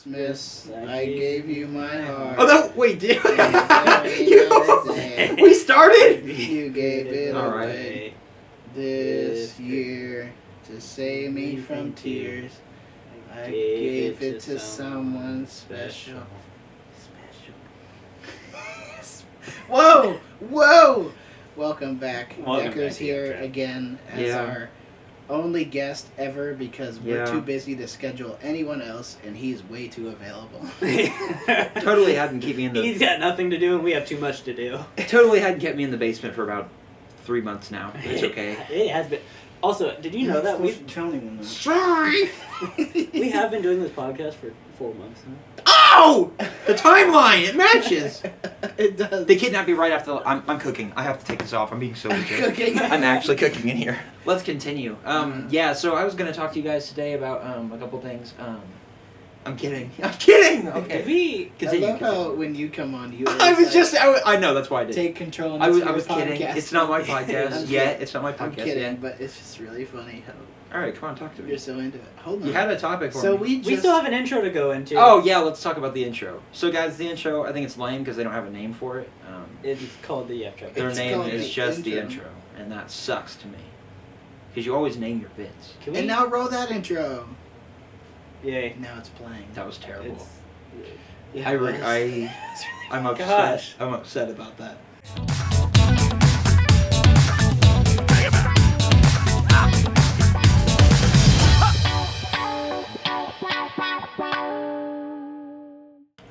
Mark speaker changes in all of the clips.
Speaker 1: Christmas, I gave you my heart.
Speaker 2: Oh, no, wait, did
Speaker 1: you?
Speaker 2: We started?
Speaker 1: You gave it
Speaker 2: All
Speaker 1: away this year to save me from tears. I gave it to someone special. Whoa! Whoa! Welcome back. Dekker's here again as our only guest ever because we're too busy to schedule anyone else, and he's way too available.
Speaker 2: Totally hadn't kept me in the...
Speaker 3: He's got nothing to do, and we have too much to do.
Speaker 2: Totally hadn't kept me in the basement for about 3 months now. It's okay.
Speaker 3: It has been. Also, did you know that we've...
Speaker 2: Sorry!
Speaker 3: We have been doing this podcast for 4 months now.
Speaker 2: Oh! The timeline! It matches!
Speaker 1: It does.
Speaker 2: They kidnapped me right after... I'm cooking. I have to take this off. I'm being so legit.
Speaker 1: Cooking.
Speaker 2: I'm actually cooking in here. Let's continue. Yeah, so I was going to talk to you guys today about a couple things. I'm kidding. I'm kidding! Okay. Continue.
Speaker 1: I love how when you come on, you
Speaker 2: I was just... I know, that's why I did.
Speaker 1: take control of
Speaker 2: I was
Speaker 1: podcast.
Speaker 2: kidding. It's not my podcast yet. It's not my podcast
Speaker 1: I'm kidding,
Speaker 2: yet.
Speaker 1: but it's just really funny how
Speaker 2: Alright, come on, talk to me.
Speaker 1: you're so into it. Hold on.
Speaker 2: You had a topic for
Speaker 1: So
Speaker 2: me.
Speaker 3: We still have an intro to go into.
Speaker 2: Oh, yeah, let's talk about the intro. So, guys, the intro, I think it's lame because they don't have a name for it.
Speaker 3: It's called the Yap-Trap.
Speaker 2: Their
Speaker 1: It's
Speaker 2: name
Speaker 1: called
Speaker 2: is
Speaker 1: the
Speaker 2: just the
Speaker 1: intro.
Speaker 2: intro, and that sucks to me. Because you always name your bits.
Speaker 3: Can we...
Speaker 1: And now roll that intro.
Speaker 3: Yay.
Speaker 1: Now it's playing.
Speaker 2: That was terrible.
Speaker 3: It's...
Speaker 1: Yeah, it was.
Speaker 2: I'm upset.
Speaker 3: Gosh.
Speaker 2: I'm upset about that.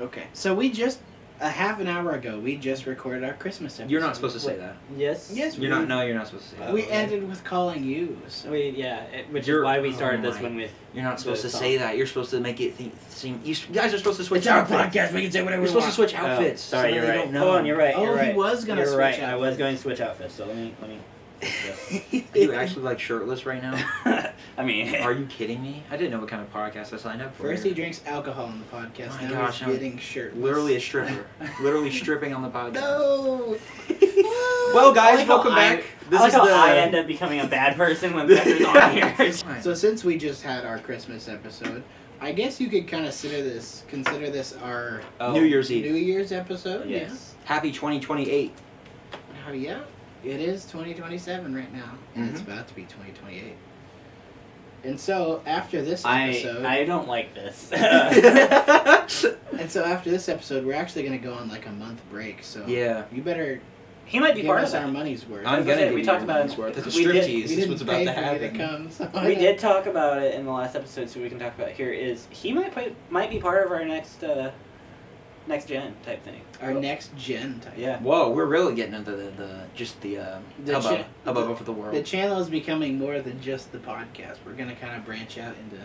Speaker 1: Okay, so we just a half an hour ago we just recorded our Christmas episode.
Speaker 2: You're not supposed to say that.
Speaker 3: Yes?
Speaker 1: Yes,
Speaker 2: You're not. No, you're not supposed to say that.
Speaker 1: We ended with calling you. So.
Speaker 3: Which
Speaker 2: You're-
Speaker 3: is why we started
Speaker 2: oh
Speaker 3: this
Speaker 2: my-
Speaker 3: one with...
Speaker 2: You're not supposed to
Speaker 3: the
Speaker 2: say
Speaker 3: song.
Speaker 2: that. You're supposed to make it seem. You guys are supposed to switch.
Speaker 1: It's our
Speaker 2: outfits.
Speaker 1: podcast. We can say whatever
Speaker 2: We're
Speaker 1: we
Speaker 2: supposed
Speaker 1: want.
Speaker 2: to switch
Speaker 3: Oh,
Speaker 2: outfits.
Speaker 3: sorry,
Speaker 2: so
Speaker 3: you're
Speaker 2: they
Speaker 3: right.
Speaker 2: Don't know.
Speaker 3: Hold on, you're right.
Speaker 1: Oh,
Speaker 3: You're right.
Speaker 1: he was gonna
Speaker 3: You're
Speaker 1: switch
Speaker 3: right. I was
Speaker 1: outfits.
Speaker 3: going to switch outfits, so let me...
Speaker 2: Are you actually like shirtless right now?
Speaker 3: I mean...
Speaker 2: Are you kidding me? I didn't know what kind of podcast I signed up for.
Speaker 1: First he drinks alcohol on the podcast.
Speaker 2: My
Speaker 1: now
Speaker 2: gosh,
Speaker 1: he's
Speaker 2: I'm
Speaker 1: getting shirtless.
Speaker 2: Literally a stripper. Literally stripping on the podcast.
Speaker 1: No.
Speaker 2: Well, guys,
Speaker 3: I like how
Speaker 2: welcome back. This
Speaker 3: I like
Speaker 2: is
Speaker 3: how
Speaker 2: the.
Speaker 3: I end up becoming a bad person when Dekker's on here.
Speaker 1: So since we just had our Christmas episode, I guess you could kind of consider this our
Speaker 2: New Year's Eve.
Speaker 1: New Year's episode.
Speaker 3: Yes.
Speaker 2: Happy 2028.
Speaker 1: Yeah. Oh yeah. It is 2027 right now, and it's about to be 2028. And so after this episode,
Speaker 3: I don't like this.
Speaker 1: and so after this episode, we're actually going to go on like a month break. So
Speaker 2: Yeah.
Speaker 1: you better
Speaker 3: He might be
Speaker 1: give
Speaker 3: part
Speaker 1: us
Speaker 3: of
Speaker 1: our
Speaker 3: it.
Speaker 1: money's worth.
Speaker 2: I'm
Speaker 3: gonna
Speaker 2: gonna
Speaker 3: say,
Speaker 2: give
Speaker 3: we
Speaker 2: you
Speaker 3: talked
Speaker 2: your
Speaker 3: about
Speaker 2: money's
Speaker 3: it.
Speaker 2: worth. It's a
Speaker 3: We did-
Speaker 2: striptease.
Speaker 1: We
Speaker 2: This is what's
Speaker 1: didn't
Speaker 2: about
Speaker 1: pay
Speaker 2: to
Speaker 1: for you to
Speaker 2: happen.
Speaker 1: come. So
Speaker 3: We did talk about it in the last episode, so we can talk about it here. Is he might be part of our next gen type thing.
Speaker 1: Our next gen type.
Speaker 3: Yeah.
Speaker 2: Whoa, we're really getting into the
Speaker 1: The
Speaker 2: hubbub of the world.
Speaker 1: The channel is becoming more than just the podcast. We're going to kind of branch out into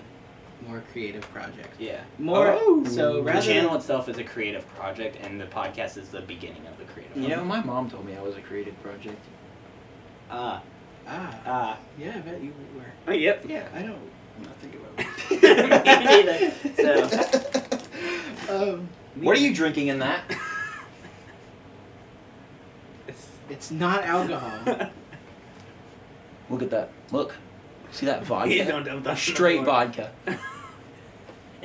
Speaker 1: more creative projects.
Speaker 3: Yeah.
Speaker 1: More.
Speaker 2: Oh.
Speaker 1: So
Speaker 3: The
Speaker 1: rather
Speaker 3: channel
Speaker 1: than,
Speaker 3: itself is a creative project, and the podcast is the beginning of the creative.
Speaker 2: You know, my mom told me I was a creative project.
Speaker 3: Ah.
Speaker 1: yeah, I bet you were.
Speaker 3: Oh, yep.
Speaker 1: Yeah, I don't. I'm not thinking about it.
Speaker 3: Me neither. So.
Speaker 2: What are you drinking in that?
Speaker 1: It's not alcohol.
Speaker 2: Look at that. Look. See that vodka?
Speaker 3: Please don't dump that
Speaker 2: Straight
Speaker 3: on the floor.
Speaker 2: vodka.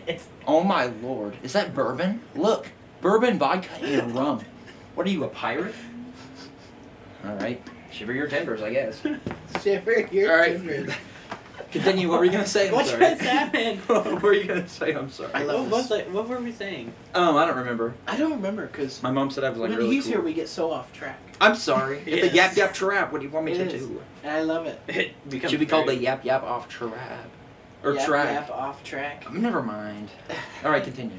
Speaker 3: It's
Speaker 2: Oh my lord. Is that bourbon? Look. Bourbon, vodka, and rum. What are you, a pirate? Alright. Shiver your timbers, I guess.
Speaker 1: Shiver your
Speaker 2: All right.
Speaker 1: timbers.
Speaker 2: Continue. What were you going to say? I'm
Speaker 3: what
Speaker 2: sorry.
Speaker 3: just happened?
Speaker 2: What were you going to say? I'm sorry.
Speaker 1: I love
Speaker 3: What were we saying?
Speaker 2: I don't remember.
Speaker 1: I don't remember because
Speaker 2: My mom said I was like
Speaker 1: when
Speaker 2: really
Speaker 1: he's
Speaker 2: cool.
Speaker 1: here, we get so off track.
Speaker 2: I'm sorry.
Speaker 3: Yes.
Speaker 2: It's a Yap-Trap. What do you want me
Speaker 1: It
Speaker 2: to
Speaker 1: is.
Speaker 2: do?
Speaker 1: And I love it.
Speaker 3: It
Speaker 2: It should be called the Yap off trap. Or
Speaker 1: Yap,
Speaker 2: track.
Speaker 1: yap, off track.
Speaker 2: Never mind. Alright, continue.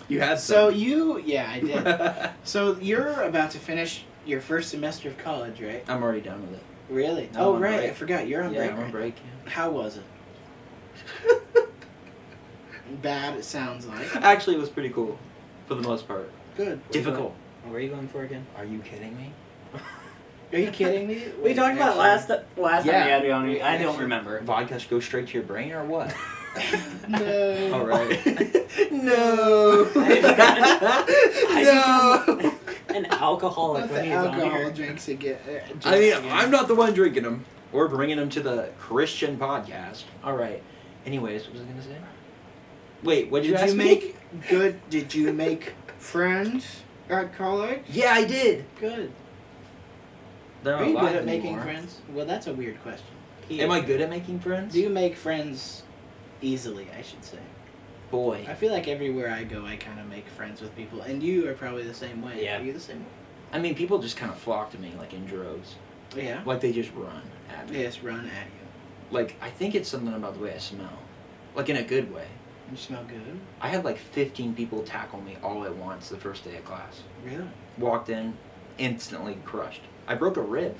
Speaker 2: You had
Speaker 1: So I did. So you're about to finish your first semester of college, right?
Speaker 2: I'm already done with it.
Speaker 1: Really?
Speaker 2: I'm
Speaker 1: Oh,
Speaker 2: on
Speaker 1: right.
Speaker 2: break.
Speaker 1: I forgot. You're on
Speaker 2: Yeah,
Speaker 1: break.
Speaker 2: I'm on
Speaker 1: right?
Speaker 2: break.
Speaker 1: How was it? Bad, it sounds like.
Speaker 2: Actually, it was pretty cool. For the most part.
Speaker 1: Good.
Speaker 2: Difficult.
Speaker 3: Where are you going for again?
Speaker 2: Are you kidding me?
Speaker 1: Are you kidding me?
Speaker 3: We talked about last time we had you on. I don't
Speaker 1: Actually-
Speaker 3: remember.
Speaker 2: Vodka should go straight to your brain or what?
Speaker 1: No.
Speaker 2: Alright. No. No.
Speaker 3: An alcoholic
Speaker 1: Let
Speaker 3: when
Speaker 1: the
Speaker 3: he's on
Speaker 1: alcohol
Speaker 3: here.
Speaker 1: drinks again.
Speaker 2: I mean, I'm not the one drinking them. We're bringing them to the Christian podcast. Alright. Anyways, what was I going to say? Wait, what did you
Speaker 1: Did
Speaker 2: ask
Speaker 1: you make good? Did you make friends at college?
Speaker 2: Yeah, I did.
Speaker 1: Good.
Speaker 2: They're
Speaker 1: Are
Speaker 2: not
Speaker 1: you good
Speaker 2: alive
Speaker 1: at making
Speaker 2: anymore.
Speaker 1: friends? Well, that's a weird question.
Speaker 2: Am I good at making friends?
Speaker 1: Do you make friends easily, I should say?
Speaker 2: Boy.
Speaker 1: I feel like everywhere I go, I kind of make friends with people, and you are probably the same way.
Speaker 3: Yeah.
Speaker 1: Are you the same way?
Speaker 2: I mean, people just kind of flock to me, like, in droves.
Speaker 1: Yeah.
Speaker 2: Like, they just run at me.
Speaker 1: They just run at you.
Speaker 2: Like, I think it's something about the way I smell. Like, in a good way.
Speaker 1: You smell good.
Speaker 2: I had, like, 15 people tackle me all at once the first day of class.
Speaker 1: Really?
Speaker 2: Walked in, instantly crushed. I broke a rib.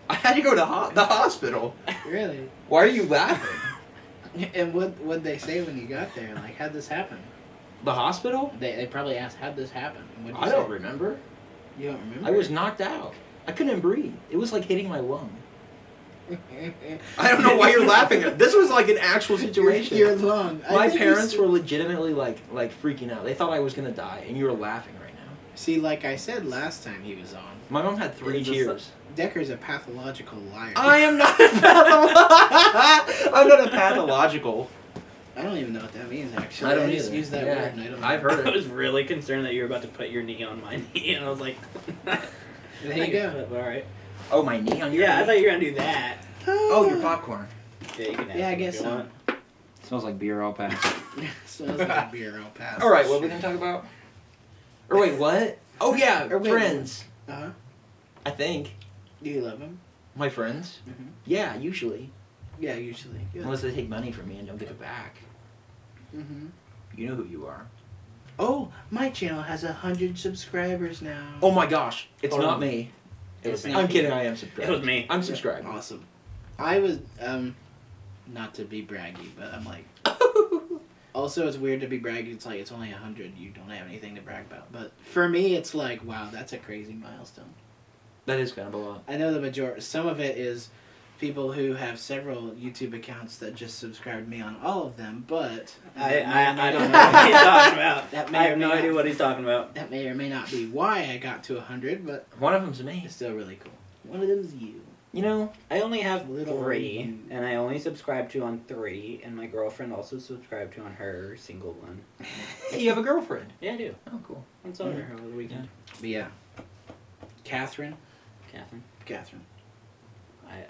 Speaker 2: I had to go to the hospital.
Speaker 1: Really?
Speaker 2: Why are you laughing?
Speaker 1: And what'd they say when you got there? Like, how'd this happen?
Speaker 2: The hospital?
Speaker 1: They probably asked, how'd this happen? And what'd you
Speaker 2: I
Speaker 1: say?
Speaker 2: don't remember.
Speaker 1: You don't remember?
Speaker 2: I was knocked out. I couldn't breathe. It was like hitting my lung. I don't know why you're laughing. This was like an actual situation.
Speaker 1: Your lung.
Speaker 2: My parents were legitimately like freaking out. They thought I was gonna die, and you were laughing right now.
Speaker 1: See, like I said last time he was on,
Speaker 2: My mom had 3 cheers.
Speaker 1: Dekker's a pathological liar.
Speaker 2: I am not a I'm not a pathological.
Speaker 1: I don't even know what that means, actually.
Speaker 2: I don't
Speaker 1: just
Speaker 2: either.
Speaker 1: use that
Speaker 2: Yeah.
Speaker 1: word, and I don't know.
Speaker 2: I've heard
Speaker 3: I
Speaker 2: it.
Speaker 3: was really concerned that you were about to put your knee on my knee, and I was like,
Speaker 1: There you go.
Speaker 3: All right.
Speaker 2: Oh, my knee on your
Speaker 3: Yeah, I
Speaker 2: knee?
Speaker 3: thought you were gonna do that.
Speaker 2: Oh, your popcorn.
Speaker 3: Yeah, you can have
Speaker 1: Yeah, I
Speaker 3: some
Speaker 1: guess
Speaker 3: if you
Speaker 1: so.
Speaker 3: want.
Speaker 2: Smells like beer all past.
Speaker 1: Smells like a beer all past.
Speaker 2: All right, what are we gonna talk about? Or wait, what? Oh yeah,
Speaker 1: Or wait,
Speaker 2: friends.
Speaker 1: Uh-huh.
Speaker 2: I think
Speaker 1: Do you love him?
Speaker 2: my friends.
Speaker 1: Mm-hmm.
Speaker 2: Yeah, usually.
Speaker 1: Yeah, usually. Good.
Speaker 2: Unless they take money from me and don't give it back.
Speaker 1: Mm-hmm.
Speaker 2: You know who you are.
Speaker 1: Oh, my channel has 100 subscribers now.
Speaker 2: Oh my gosh, it's
Speaker 3: Hold
Speaker 2: not
Speaker 3: on.
Speaker 2: me.
Speaker 3: It was
Speaker 1: It's
Speaker 3: me.
Speaker 1: not
Speaker 2: I'm
Speaker 1: you.
Speaker 2: kidding. I am subscribed.
Speaker 3: It was me.
Speaker 2: I'm subscribed.
Speaker 1: Awesome. I was, not to be braggy, but I'm like, also it's weird to be braggy. It's like, it's only 100. You don't have anything to brag about. But for me, it's like, wow, that's a crazy milestone.
Speaker 2: That is kind of a lot.
Speaker 1: I know the majority, some of it is people who have several YouTube accounts that just subscribe me on all of them, but
Speaker 3: I don't know what he's talking about.
Speaker 1: That may
Speaker 3: I
Speaker 1: or
Speaker 3: have
Speaker 1: may
Speaker 3: no
Speaker 1: not-
Speaker 3: idea what he's talking about.
Speaker 1: that may or may not be why I got to 100, but
Speaker 2: One of them's me.
Speaker 1: it's still really cool. One of them's you.
Speaker 2: You know,
Speaker 3: I only have
Speaker 1: Little
Speaker 3: 3,
Speaker 1: you.
Speaker 3: and I only subscribe to on 3, and my girlfriend also subscribed to on her single one.
Speaker 2: hey, you have a girlfriend.
Speaker 3: Yeah, I do.
Speaker 2: Oh, cool.
Speaker 3: I saw her over the weekend.
Speaker 1: But yeah. Catherine.
Speaker 3: Catherine.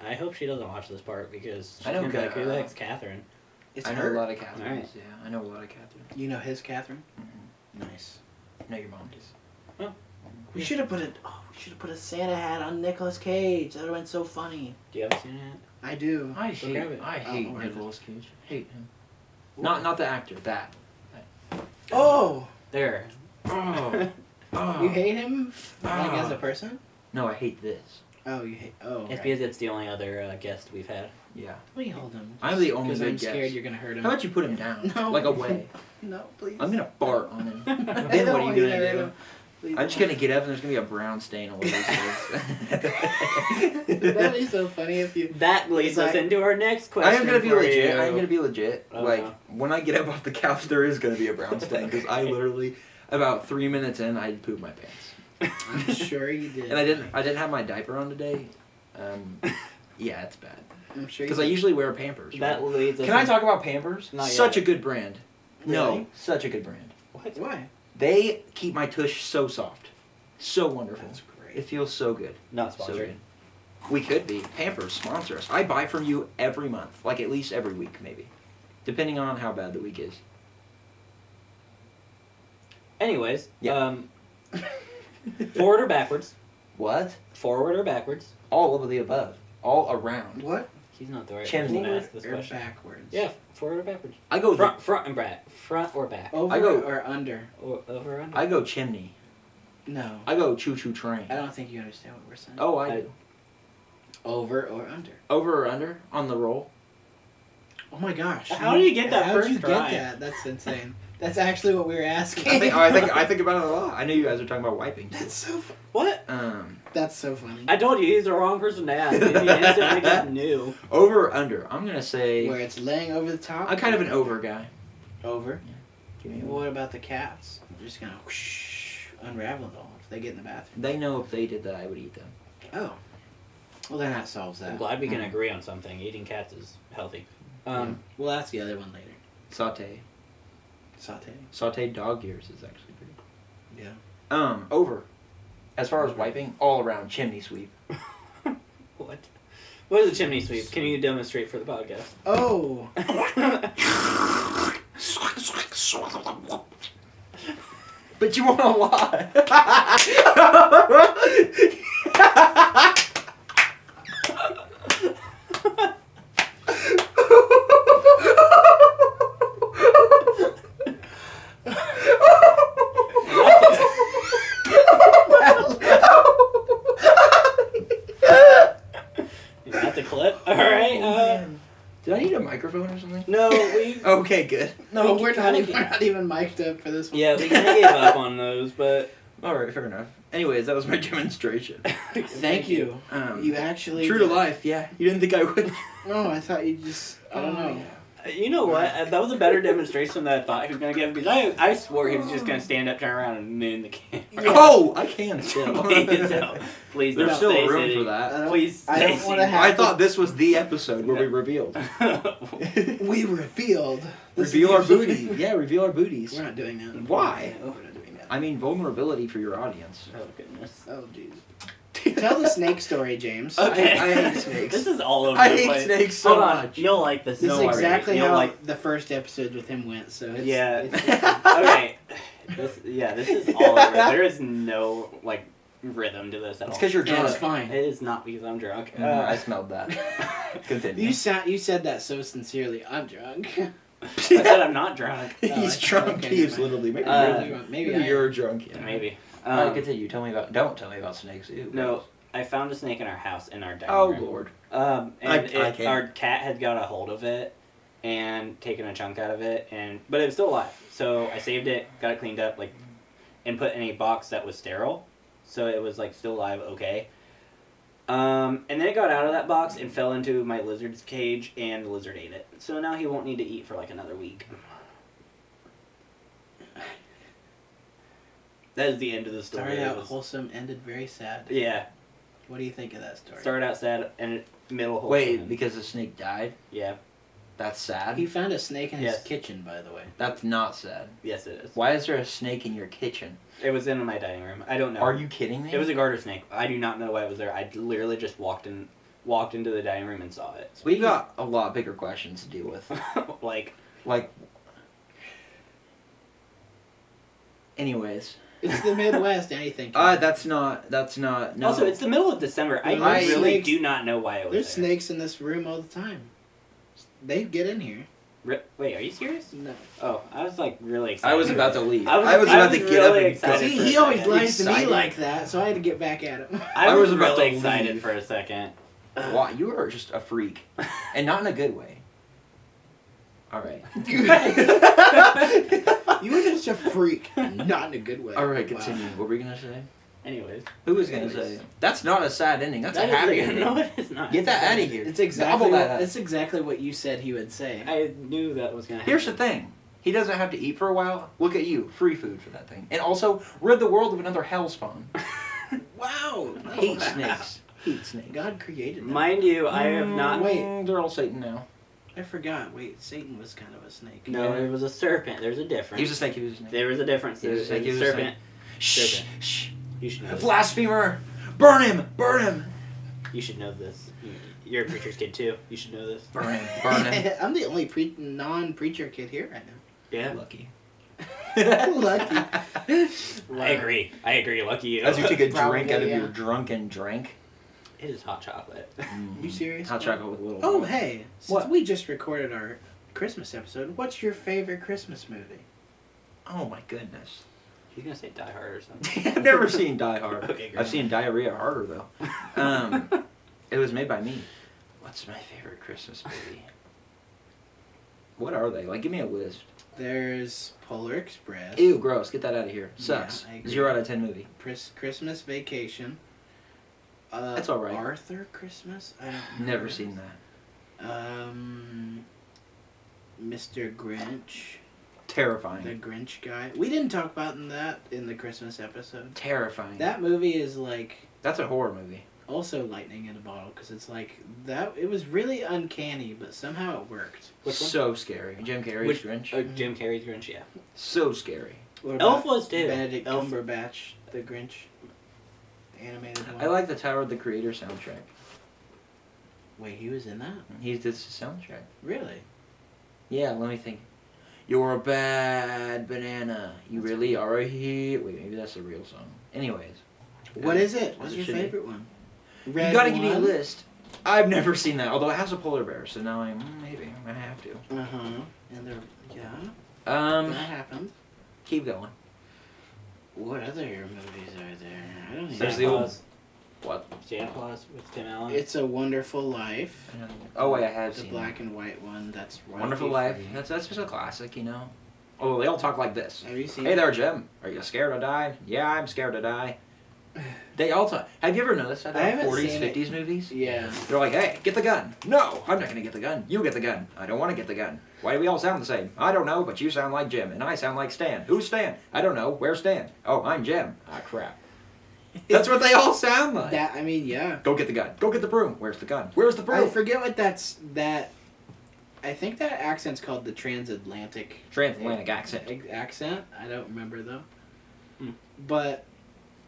Speaker 3: I hope she doesn't watch this part because she's
Speaker 2: I know
Speaker 3: gonna be like,
Speaker 2: Ca-
Speaker 3: who likes Catherine?
Speaker 1: It's
Speaker 2: I know
Speaker 1: her.
Speaker 2: a lot of Catherines.
Speaker 3: Alright.
Speaker 2: Yeah, I know a lot of Catherines.
Speaker 1: You know his Catherine?
Speaker 2: Mm-hmm.
Speaker 1: Nice.
Speaker 2: No, your mom does.
Speaker 1: We should have put a Santa hat on Nicolas Cage. That would have been so funny.
Speaker 3: Do you have seen it?
Speaker 1: I do.
Speaker 2: I
Speaker 3: Go grab it.
Speaker 2: hate
Speaker 1: Oh,
Speaker 2: Nicolas Cage. Hate him. Not the actor. That.
Speaker 1: Oh!
Speaker 3: There.
Speaker 2: Oh. Oh.
Speaker 1: You hate him? Like
Speaker 2: Ah.
Speaker 1: as a person?
Speaker 2: No, I hate this.
Speaker 1: Oh, you hate. Oh.
Speaker 3: It's
Speaker 1: right.
Speaker 3: because it's the only other guest we've had.
Speaker 2: Yeah.
Speaker 1: Let me hold him.
Speaker 2: I'm the only
Speaker 1: Because
Speaker 2: good
Speaker 1: I'm scared
Speaker 2: guest.
Speaker 1: you're gonna hurt him.
Speaker 2: How about you put him down?
Speaker 1: No.
Speaker 2: Like away.
Speaker 1: No, please.
Speaker 2: I'm gonna fart on him.
Speaker 1: I
Speaker 2: Then
Speaker 1: don't
Speaker 2: what are you
Speaker 1: want to
Speaker 2: gonna
Speaker 1: hurt
Speaker 2: do?
Speaker 1: him. Please
Speaker 2: I'm just
Speaker 1: don't.
Speaker 2: gonna get up and there's gonna be a brown stain all over his face.
Speaker 1: That'd be so funny if you.
Speaker 3: That leads
Speaker 1: It's
Speaker 3: us
Speaker 1: like-
Speaker 3: into our next
Speaker 2: I
Speaker 3: question.
Speaker 2: am gonna be
Speaker 3: for
Speaker 2: legit.
Speaker 3: you.
Speaker 2: I am gonna be legit.
Speaker 3: Oh,
Speaker 2: like
Speaker 3: no.
Speaker 2: when I get up off the couch, there is gonna be a brown stain because I literally, about 3 minutes in, I pooped my pants,
Speaker 1: I'm sure you did.
Speaker 2: and I didn't have my diaper on today. Yeah, it's bad
Speaker 1: I'm sure you
Speaker 2: because I
Speaker 1: did.
Speaker 2: usually wear Pampers. Right?
Speaker 3: That leads us.
Speaker 2: Can I talk about Pampers?
Speaker 3: Not
Speaker 2: Such
Speaker 3: yet.
Speaker 2: a good brand. No,
Speaker 1: Really?
Speaker 2: such a good brand.
Speaker 3: What?
Speaker 1: Why?
Speaker 2: They keep my tush so soft, so wonderful.
Speaker 1: That's great.
Speaker 2: It feels so good.
Speaker 3: Not
Speaker 2: So
Speaker 3: sponsored.
Speaker 2: good. We could be. Pampers sponsor us. I buy from you every month, like at least every week, maybe, depending on how bad the week is.
Speaker 3: Anyways,
Speaker 2: Yeah.
Speaker 3: forward or backwards?
Speaker 2: What?
Speaker 3: Forward or backwards?
Speaker 2: All of the above. All around.
Speaker 1: What?
Speaker 3: He's not the right
Speaker 2: Chimney.
Speaker 3: person to
Speaker 1: Forward
Speaker 3: ask this
Speaker 1: or
Speaker 3: question.
Speaker 1: backwards?
Speaker 3: Yeah, forward or backwards?
Speaker 2: I go.
Speaker 3: Front and back. Front or back?
Speaker 1: Over
Speaker 2: I go-
Speaker 1: or under?
Speaker 3: Or over or under?
Speaker 2: I go chimney.
Speaker 1: No.
Speaker 2: I go choo choo train.
Speaker 1: I don't think you understand what we're saying.
Speaker 2: Oh, I do.
Speaker 1: Over or under?
Speaker 2: Over or under on the roll.
Speaker 1: Oh my gosh.
Speaker 3: How did you get that
Speaker 1: How'd
Speaker 3: first
Speaker 1: you
Speaker 3: try?
Speaker 1: get that? That's insane. That's actually what we were asking.
Speaker 2: I think about it a lot. I know you guys are talking about wiping. Too.
Speaker 1: That's so.
Speaker 3: What?
Speaker 1: That's so funny.
Speaker 3: I told you he's the wrong person to ask. He instantly just knew.
Speaker 2: Over or under. I'm gonna say.
Speaker 1: Where it's laying over the top.
Speaker 2: I'm kind of an over guy.
Speaker 1: Over.
Speaker 2: Give me a
Speaker 1: What about the cats? They're just gonna whoosh, unravel it all if they get in the bathroom.
Speaker 2: They know if they did that, I would eat them.
Speaker 1: Oh. Well, then that solves
Speaker 3: I'm
Speaker 1: that.
Speaker 3: glad we can agree on something. Eating cats is healthy.
Speaker 1: Well, that's the other one later.
Speaker 2: Saute. Sauteed dog ears is actually pretty cool.
Speaker 1: Yeah.
Speaker 2: Over. As far as wiping, all around chimney sweep.
Speaker 3: What? What is a chimney sweep? Can you demonstrate for the podcast?
Speaker 1: Oh.
Speaker 2: But you want a lot.
Speaker 3: That's a clip. All right.
Speaker 2: Did I need a microphone or something?
Speaker 3: No, we.
Speaker 2: Okay, good.
Speaker 1: No, we're not even mic'd up for this one.
Speaker 3: Yeah, we kind of gave up on those, but.
Speaker 2: All right, fair enough. Anyways, that was my demonstration.
Speaker 1: Thank you. You actually
Speaker 2: true to life. Yeah, you didn't think I would.
Speaker 1: No, I thought you just. I don't know.
Speaker 3: You know what? That was a better demonstration than I thought he was going to give. Because I swore he was just going to stand up, turn around, and moon the camera.
Speaker 2: Yeah. Oh, I can still.
Speaker 3: Please,
Speaker 2: there's still room for that.
Speaker 3: Please,
Speaker 1: I don't want to have.
Speaker 2: I thought this was the episode where we revealed.
Speaker 1: We revealed.
Speaker 2: Reveal our booty. Yeah, reveal our booties.
Speaker 1: We're not doing that.
Speaker 2: Why?
Speaker 1: We're not doing that.
Speaker 2: I mean, vulnerability for your audience.
Speaker 3: Oh goodness.
Speaker 1: Oh jeez. Tell the snake story, James.
Speaker 3: Okay.
Speaker 2: I hate snakes.
Speaker 3: This is all over.
Speaker 2: I
Speaker 3: the
Speaker 2: hate
Speaker 3: place.
Speaker 2: snakes so
Speaker 3: Hold on.
Speaker 2: much.
Speaker 3: You'll like this.
Speaker 1: This is
Speaker 2: No,
Speaker 1: exactly
Speaker 3: You'll
Speaker 1: how
Speaker 3: like.
Speaker 1: the first episode with him went. So it's,
Speaker 3: Yeah.
Speaker 1: It's
Speaker 3: Okay. This is all over. There is no rhythm to this at all.
Speaker 2: It's because you're
Speaker 1: Yeah,
Speaker 2: drunk.
Speaker 1: it's fine.
Speaker 3: It is not because I'm drunk.
Speaker 2: I smelled that. Continue.
Speaker 1: You said that so sincerely. I'm drunk.
Speaker 3: I said I'm not drunk.
Speaker 2: He's
Speaker 1: Oh,
Speaker 2: drunk.
Speaker 1: okay,
Speaker 2: He's
Speaker 1: never mind.
Speaker 2: literally maybe
Speaker 1: Maybe
Speaker 2: you're drunk. Yeah.
Speaker 3: Maybe.
Speaker 2: Alright, continue. Tell me about. Don't tell me about snakes. Ew.
Speaker 3: No, I found a snake in our house in our dining
Speaker 2: Oh
Speaker 3: room.
Speaker 2: Lord.
Speaker 3: And
Speaker 2: I can't.
Speaker 3: our cat had got a hold of it and taken a chunk out of it, but it was still alive. So I saved it, got it cleaned up, and put in a box that was sterile, so it was still alive, okay. And then it got out of that box and fell into my lizard's cage, and the lizard ate it. So now he won't need to eat for another week. That is the end of the story.
Speaker 1: Started out wholesome, ended very sad.
Speaker 3: Yeah.
Speaker 1: What do you think of that story?
Speaker 3: Started out sad and middle wholesome.
Speaker 2: Wait, because the snake died?
Speaker 3: Yeah.
Speaker 2: That's sad?
Speaker 1: He found a snake in his
Speaker 3: Yes.
Speaker 1: kitchen, by the way.
Speaker 2: That's not sad.
Speaker 3: Yes, it is.
Speaker 2: Why is there a snake in your kitchen?
Speaker 3: It was in my dining room. I don't know.
Speaker 2: Are you kidding me?
Speaker 3: It was a garter snake. I do not know why it was there. I literally just walked into the dining room and saw it.
Speaker 2: We've got a lot bigger questions to deal with.
Speaker 3: Like.
Speaker 2: Anyways.
Speaker 1: It's the Midwest. Anything.
Speaker 2: That's not. No.
Speaker 3: Also, it's the middle of December. I
Speaker 1: There's
Speaker 3: really
Speaker 1: snakes.
Speaker 3: do not know why it was
Speaker 1: There's
Speaker 3: there.
Speaker 1: snakes in this room all the time. They get in here.
Speaker 3: Wait, are you serious?
Speaker 1: No.
Speaker 3: Oh, I was really excited.
Speaker 2: I was about to leave.
Speaker 3: I was
Speaker 2: about to get up
Speaker 3: really
Speaker 2: and
Speaker 3: excited.
Speaker 2: go.
Speaker 1: See,
Speaker 3: for a
Speaker 1: he always
Speaker 3: second.
Speaker 1: lies to me
Speaker 2: Excited.
Speaker 1: like that, so I had to get back at him.
Speaker 3: I was
Speaker 2: about
Speaker 3: really
Speaker 2: to
Speaker 3: excited
Speaker 2: leave.
Speaker 3: for a second.
Speaker 2: Wow, you are just a freak, and not in a good way. All right.
Speaker 1: You were just a freak, not in a good way.
Speaker 2: All right, continue. What were we gonna say?
Speaker 3: Anyways.
Speaker 2: Who was gonna say? That's not a sad ending. That's
Speaker 3: That
Speaker 2: a happy
Speaker 3: is,
Speaker 2: ending.
Speaker 3: no, it is not.
Speaker 2: Get that out of here.
Speaker 1: It's exactly
Speaker 2: Gobble that up.
Speaker 1: it's exactly what you said he would say.
Speaker 3: I knew that was going to happen.
Speaker 2: Here's the thing. He doesn't have to eat for a while. Look at you. Free food for that thing. And also, rid the world of another hellspawn.
Speaker 1: Wow.
Speaker 2: Hate snakes. Hate snakes.
Speaker 1: God created them.
Speaker 3: Mind you, I have not...
Speaker 1: Wait.
Speaker 2: They're all Satan now.
Speaker 1: I forgot. Wait, Satan was kind of a snake.
Speaker 3: No, it was a serpent. There's a difference.
Speaker 2: He was a snake. He was a snake.
Speaker 3: There was a difference.
Speaker 2: He was a snake. He was a
Speaker 3: serpent.
Speaker 2: Shh.
Speaker 3: Serpent.
Speaker 2: Shh.
Speaker 3: You should know this.
Speaker 2: Blasphemer. Burn him. Burn him.
Speaker 3: You should know this. You're a preacher's kid too. You should know this.
Speaker 2: Burn him. Burn him.
Speaker 1: I'm the only non-preacher kid here right now.
Speaker 3: Yeah.
Speaker 2: Lucky.
Speaker 1: Lucky.
Speaker 3: I agree. Lucky you.
Speaker 2: As you take a
Speaker 1: Probably,
Speaker 2: drink out of
Speaker 1: yeah.
Speaker 2: your drunken drink.
Speaker 3: It is hot chocolate.
Speaker 1: You serious?
Speaker 2: Hot chocolate with a little.
Speaker 1: Oh,
Speaker 2: milk.
Speaker 1: hey. Since
Speaker 2: What?
Speaker 1: we just recorded our Christmas episode, what's your favorite Christmas movie?
Speaker 2: Oh my goodness.
Speaker 3: He's gonna say Die Hard or something.
Speaker 2: I've never seen Die Hard.
Speaker 3: Okay, great.
Speaker 2: I've seen Diarrhea Harder though. It was made by me. What's my favorite Christmas movie? What are they? Give me a list.
Speaker 1: There's Polar Express.
Speaker 2: Ew, gross. Get that out of here. Sucks.
Speaker 1: Yeah, I agree.
Speaker 2: 0 out of 10 movie.
Speaker 1: Christmas Vacation.
Speaker 2: That's all right.
Speaker 1: Arthur Christmas? I don't
Speaker 2: Never
Speaker 1: remember.
Speaker 2: seen that.
Speaker 1: Mr. Grinch.
Speaker 2: Terrifying.
Speaker 1: The Grinch guy. We didn't talk about that in the Christmas episode.
Speaker 2: Terrifying.
Speaker 1: That movie is
Speaker 2: That's a horror movie.
Speaker 1: also lightning in a bottle, because it's like that. It was really uncanny, but somehow it worked.
Speaker 2: So scary. Jim Carrey's Grinch.
Speaker 3: Jim Carrey's Grinch, yeah.
Speaker 2: So scary.
Speaker 3: Elf was too.
Speaker 1: Benedict Cumberbatch, the Grinch, the animated one.
Speaker 2: I like the Tyler the Creator soundtrack.
Speaker 1: Wait, he was in that?
Speaker 2: He did the soundtrack.
Speaker 1: Really?
Speaker 2: Yeah, let me think. You're a bad banana. You really are a hero. Wait, maybe that's a real song. Anyways.
Speaker 1: What is it? What's your favorite one?
Speaker 2: Red you gotta give me a list. I've never seen that, although it has a polar bear, so now maybe I have to.
Speaker 1: And they're that happened.
Speaker 2: Keep going.
Speaker 1: What other movies are there? I don't even
Speaker 2: There's the old. What?
Speaker 3: Santa Claus with Tim Allen.
Speaker 1: It's a Wonderful Life.
Speaker 2: Oh wait, I have
Speaker 1: seen the black and white one. That's
Speaker 2: Wonderful Life. That's just a classic, you know. Oh, they all talk like this.
Speaker 1: Have you seen?
Speaker 2: Hey there, Jim. Are you scared to die? Yeah, I'm scared to die. They all talk. Have you ever noticed that in 40s, 50s movies?
Speaker 1: Yeah.
Speaker 2: They're like, hey, get the gun. No, I'm not going to get the gun. You get the gun. I don't want to get the gun. Why do we all sound the same? I don't know, but you sound like Jim, and I sound like Stan. Who's Stan? I don't know. Where's Stan? Oh, I'm Jim. Ah, crap. That's what they all sound like.
Speaker 1: Yeah.
Speaker 2: Go get the gun. Go get the broom. Where's the gun? Where's the broom?
Speaker 1: I forget what that... I think that accent's called the transatlantic...
Speaker 2: Transatlantic accent.
Speaker 1: Accent? I don't remember, though. But...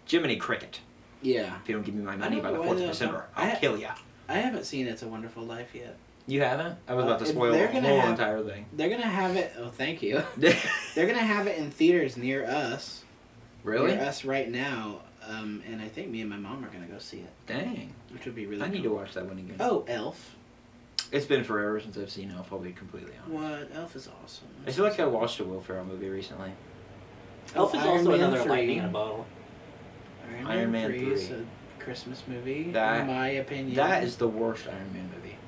Speaker 2: Jiminy Cricket.
Speaker 1: Yeah.
Speaker 2: If you don't give me my money by the 4th of December, I'll kill ya.
Speaker 1: I haven't seen It's a Wonderful Life yet.
Speaker 2: You haven't? I was about to spoil the whole entire thing.
Speaker 1: They're going to have it... Oh, thank you. They're going to have it in theaters near us.
Speaker 2: Really?
Speaker 1: Near us right now. And I think me and my mom are going to go see it.
Speaker 2: Dang.
Speaker 1: Which would be really cool.
Speaker 2: I need to watch that one again.
Speaker 1: Oh, Elf.
Speaker 2: It's been forever since I've seen Elf, I'll be completely honest.
Speaker 1: What? Elf is awesome.
Speaker 2: I feel like I watched a Will Ferrell movie recently.
Speaker 3: Elf is also another lightning in a bottle.
Speaker 1: Iron Man 3 is a Christmas movie, in my opinion.
Speaker 2: That is the worst Iron Man movie.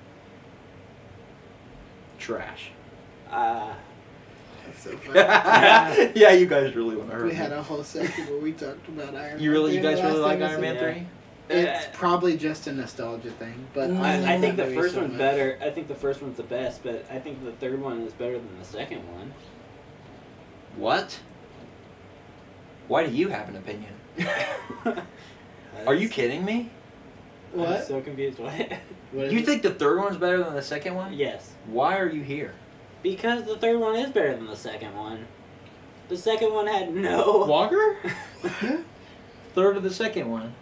Speaker 2: Trash.
Speaker 1: That's so funny.
Speaker 2: Yeah, you guys really want to hurt me.
Speaker 1: We had a whole section where we talked about Iron Man.
Speaker 2: You guys really like Iron Man 3?
Speaker 1: It's probably just a nostalgia thing, but
Speaker 3: I think the first one's better. I think the first one's the best, but I think the third one is better than the second one.
Speaker 2: What? Why do you have an opinion? Are you kidding me?
Speaker 1: What?
Speaker 3: I'm so confused. What?
Speaker 2: You think the third one's better than the second one?
Speaker 3: Yes.
Speaker 2: Why are you here?
Speaker 3: Because the third one is better than the second one. The second one had no...
Speaker 2: Walker? Third of the second one.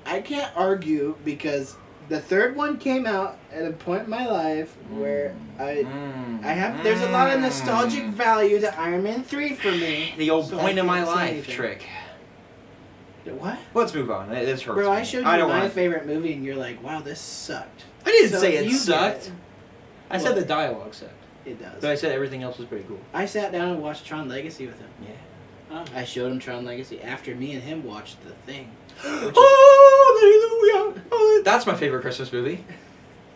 Speaker 1: I can't argue because the third one came out at a point in my life where there's a lot of nostalgic value to Iron Man 3 for me.
Speaker 2: The old point in my life trick.
Speaker 1: What?
Speaker 2: Let's move on. This hurts.
Speaker 1: Bro, I showed you my favorite movie and you're like, wow, this sucked.
Speaker 2: I didn't say it sucked. I said the dialogue sucked.
Speaker 1: It does.
Speaker 2: But I said everything else was pretty cool.
Speaker 1: I sat down and watched Tron Legacy with him.
Speaker 2: Yeah.
Speaker 1: Oh. I showed him Tron Legacy after me and him watched The Thing.
Speaker 2: Hallelujah! That's my favorite Christmas movie.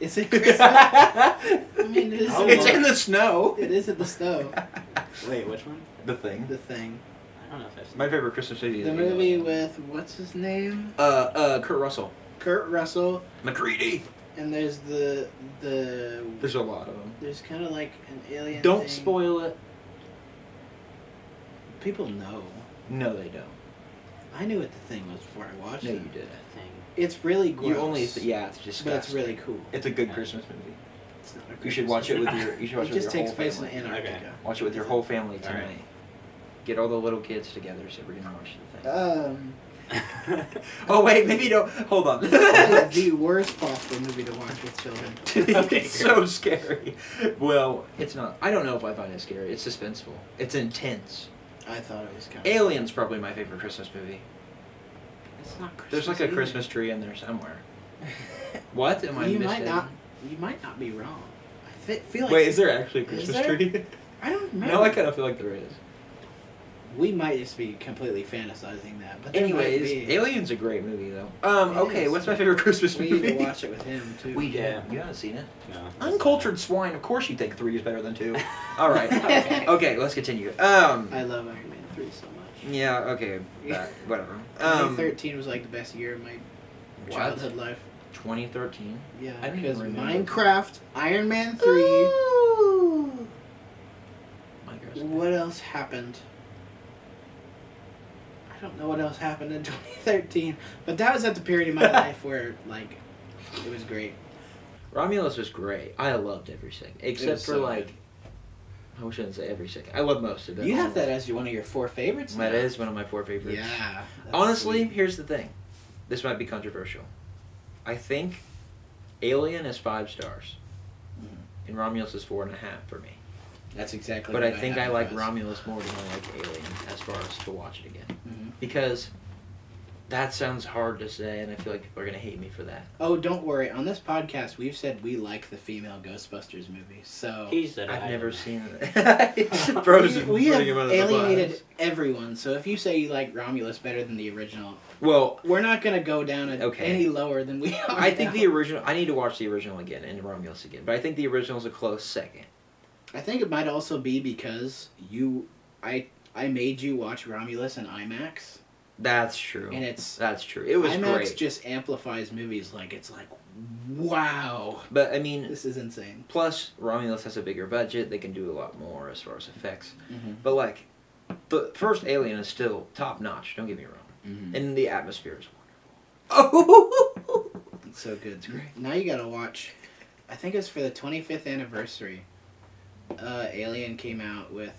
Speaker 1: Is it Christmas? I mean,
Speaker 2: it's in the snow.
Speaker 1: It is in the snow.
Speaker 3: Wait, which one?
Speaker 2: The Thing.
Speaker 1: The Thing.
Speaker 3: I don't know if I've seen
Speaker 2: my favorite Christmas movie is
Speaker 1: the movie with what's his name?
Speaker 2: Kurt Russell.
Speaker 1: Kurt Russell.
Speaker 2: McCready.
Speaker 1: And there's the.
Speaker 2: There's a lot of them.
Speaker 1: There's kind of like an alien.
Speaker 2: Don't
Speaker 1: thing.
Speaker 2: spoil it.
Speaker 1: People know.
Speaker 2: No, they don't.
Speaker 1: I knew what The Thing was before I watched it.
Speaker 2: No, you did.
Speaker 1: It's really gross.
Speaker 2: You only yeah, it's disgusting.
Speaker 1: But it's really cool.
Speaker 2: It's a good Christmas movie.
Speaker 1: It's not a Christmas
Speaker 2: You should watch it with your. You should watch it with your whole family.
Speaker 1: It just takes place in Antarctica.
Speaker 3: Okay.
Speaker 2: Watch it with your whole family tonight. Right. Get all the little kids together so we're gonna watch The Thing. Oh wait, maybe don't. Hold on.
Speaker 1: It's the worst possible movie to watch with children.
Speaker 2: It's so scary. Well, it's not. I don't know if I find it scary. It's suspenseful. It's intense.
Speaker 1: I thought it was kind of...
Speaker 2: Alien's probably my favorite Christmas movie.
Speaker 1: It's not Christmas.
Speaker 2: There's like a Christmas tree in there somewhere. What? Am I mistaken?
Speaker 1: You might not be wrong. I feel like...
Speaker 2: Wait, is there actually a Christmas tree?
Speaker 1: I don't remember.
Speaker 2: No, I kind of feel like there is.
Speaker 1: We might just be completely fantasizing that. But
Speaker 2: anyways, Alien's a great movie, though. Okay, what's my favorite Christmas movie?
Speaker 1: We need to watch it with him, too.
Speaker 2: We did. You haven't seen it?
Speaker 3: No.
Speaker 2: Uncultured swine. Of course you think 3 is better than 2. All right. Okay, let's continue.
Speaker 1: I love Iron Man 3 so much.
Speaker 2: Yeah, okay. Whatever.
Speaker 1: 2013 was like the best year of my childhood life.
Speaker 2: 2013?
Speaker 1: Yeah,
Speaker 2: I
Speaker 1: because Minecraft, Iron Man 3.
Speaker 2: Ooh.
Speaker 1: What else happened? don't know what else happened in 2013, but that was at the period of my life where, like, it was great.
Speaker 2: Romulus was great. I loved every second. Except for,
Speaker 1: so
Speaker 2: like, I shouldn't say every second. I love most of it.
Speaker 1: You have that as one of your 4 favorites now.
Speaker 2: That is one of my 4 favorites.
Speaker 1: Yeah.
Speaker 2: Honestly, here's the thing. This might be controversial. I think Alien is 5 stars. Mm-hmm. And Romulus is 4.5 for me.
Speaker 1: That's exactly
Speaker 2: but
Speaker 1: what
Speaker 2: I think I like Romulus more than I like Alien as far as to watch it again. Mm-hmm. Because that sounds hard to say, and I feel like people are going to hate me for that.
Speaker 1: Oh, don't worry. On this podcast, we've said we like the female Ghostbusters movie, so...
Speaker 3: He said
Speaker 2: I've never seen it.
Speaker 1: we have alienated everyone, so if you say you like Romulus better than the original...
Speaker 2: Well...
Speaker 1: We're not going to go down any lower than we are
Speaker 2: I think the original... I need to watch the original again, and Romulus again, but I think the original is a close second.
Speaker 1: I think it might also be because I made you watch Romulus in IMAX.
Speaker 2: That's true.
Speaker 1: And
Speaker 2: that's true. It was
Speaker 1: IMAX
Speaker 2: great.
Speaker 1: IMAX just amplifies movies it's like, wow.
Speaker 2: But I mean,
Speaker 1: this is insane.
Speaker 2: Plus, Romulus has a bigger budget. They can do a lot more as far as effects.
Speaker 1: Mm-hmm.
Speaker 2: But like, the first Alien is still top notch. Don't get me wrong. Mm-hmm. And the atmosphere is wonderful.
Speaker 1: Oh, it's so good. It's great. Now you gotta watch. I think it's for the 25th anniversary. Alien came out with.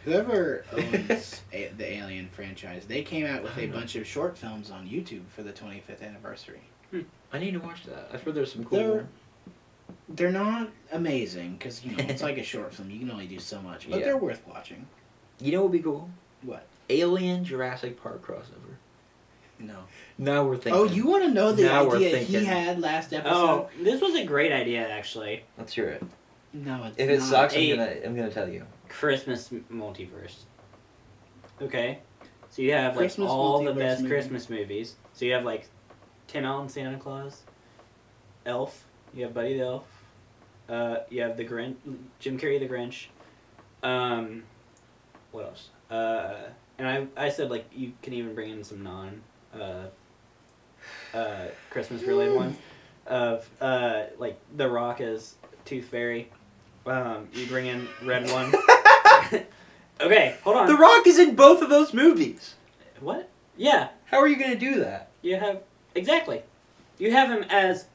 Speaker 1: Whoever owns the Alien franchise, they came out with a bunch of short films on YouTube for the 25th anniversary.
Speaker 2: I need to watch that. I've heard there's some cool.
Speaker 1: They're not amazing because it's like a short film. You can only do so much, but they're worth watching.
Speaker 2: You know what would be cool?
Speaker 1: What?
Speaker 2: Alien Jurassic Park crossover.
Speaker 1: No.
Speaker 2: Now we're thinking.
Speaker 1: Oh, you want to know the idea he had last episode?
Speaker 3: Oh, this was a great idea, actually.
Speaker 2: Let's hear it.
Speaker 1: No, it's
Speaker 2: if it sucks, I'm gonna tell you.
Speaker 3: Christmas multiverse. Okay, so you have like all the best Christmas movies. So you have like Tim Allen Santa Claus, Elf. You have Buddy the Elf. You have the Grinch, Jim Carrey the Grinch. What else? And I said like you can even bring in some non Christmas related ones of like The Rock as Tooth Fairy. You bring in Red One. Okay, hold on.
Speaker 2: The Rock is in both of those movies.
Speaker 3: What? Yeah.
Speaker 2: How are you gonna do that?
Speaker 3: You have exactly. You have him as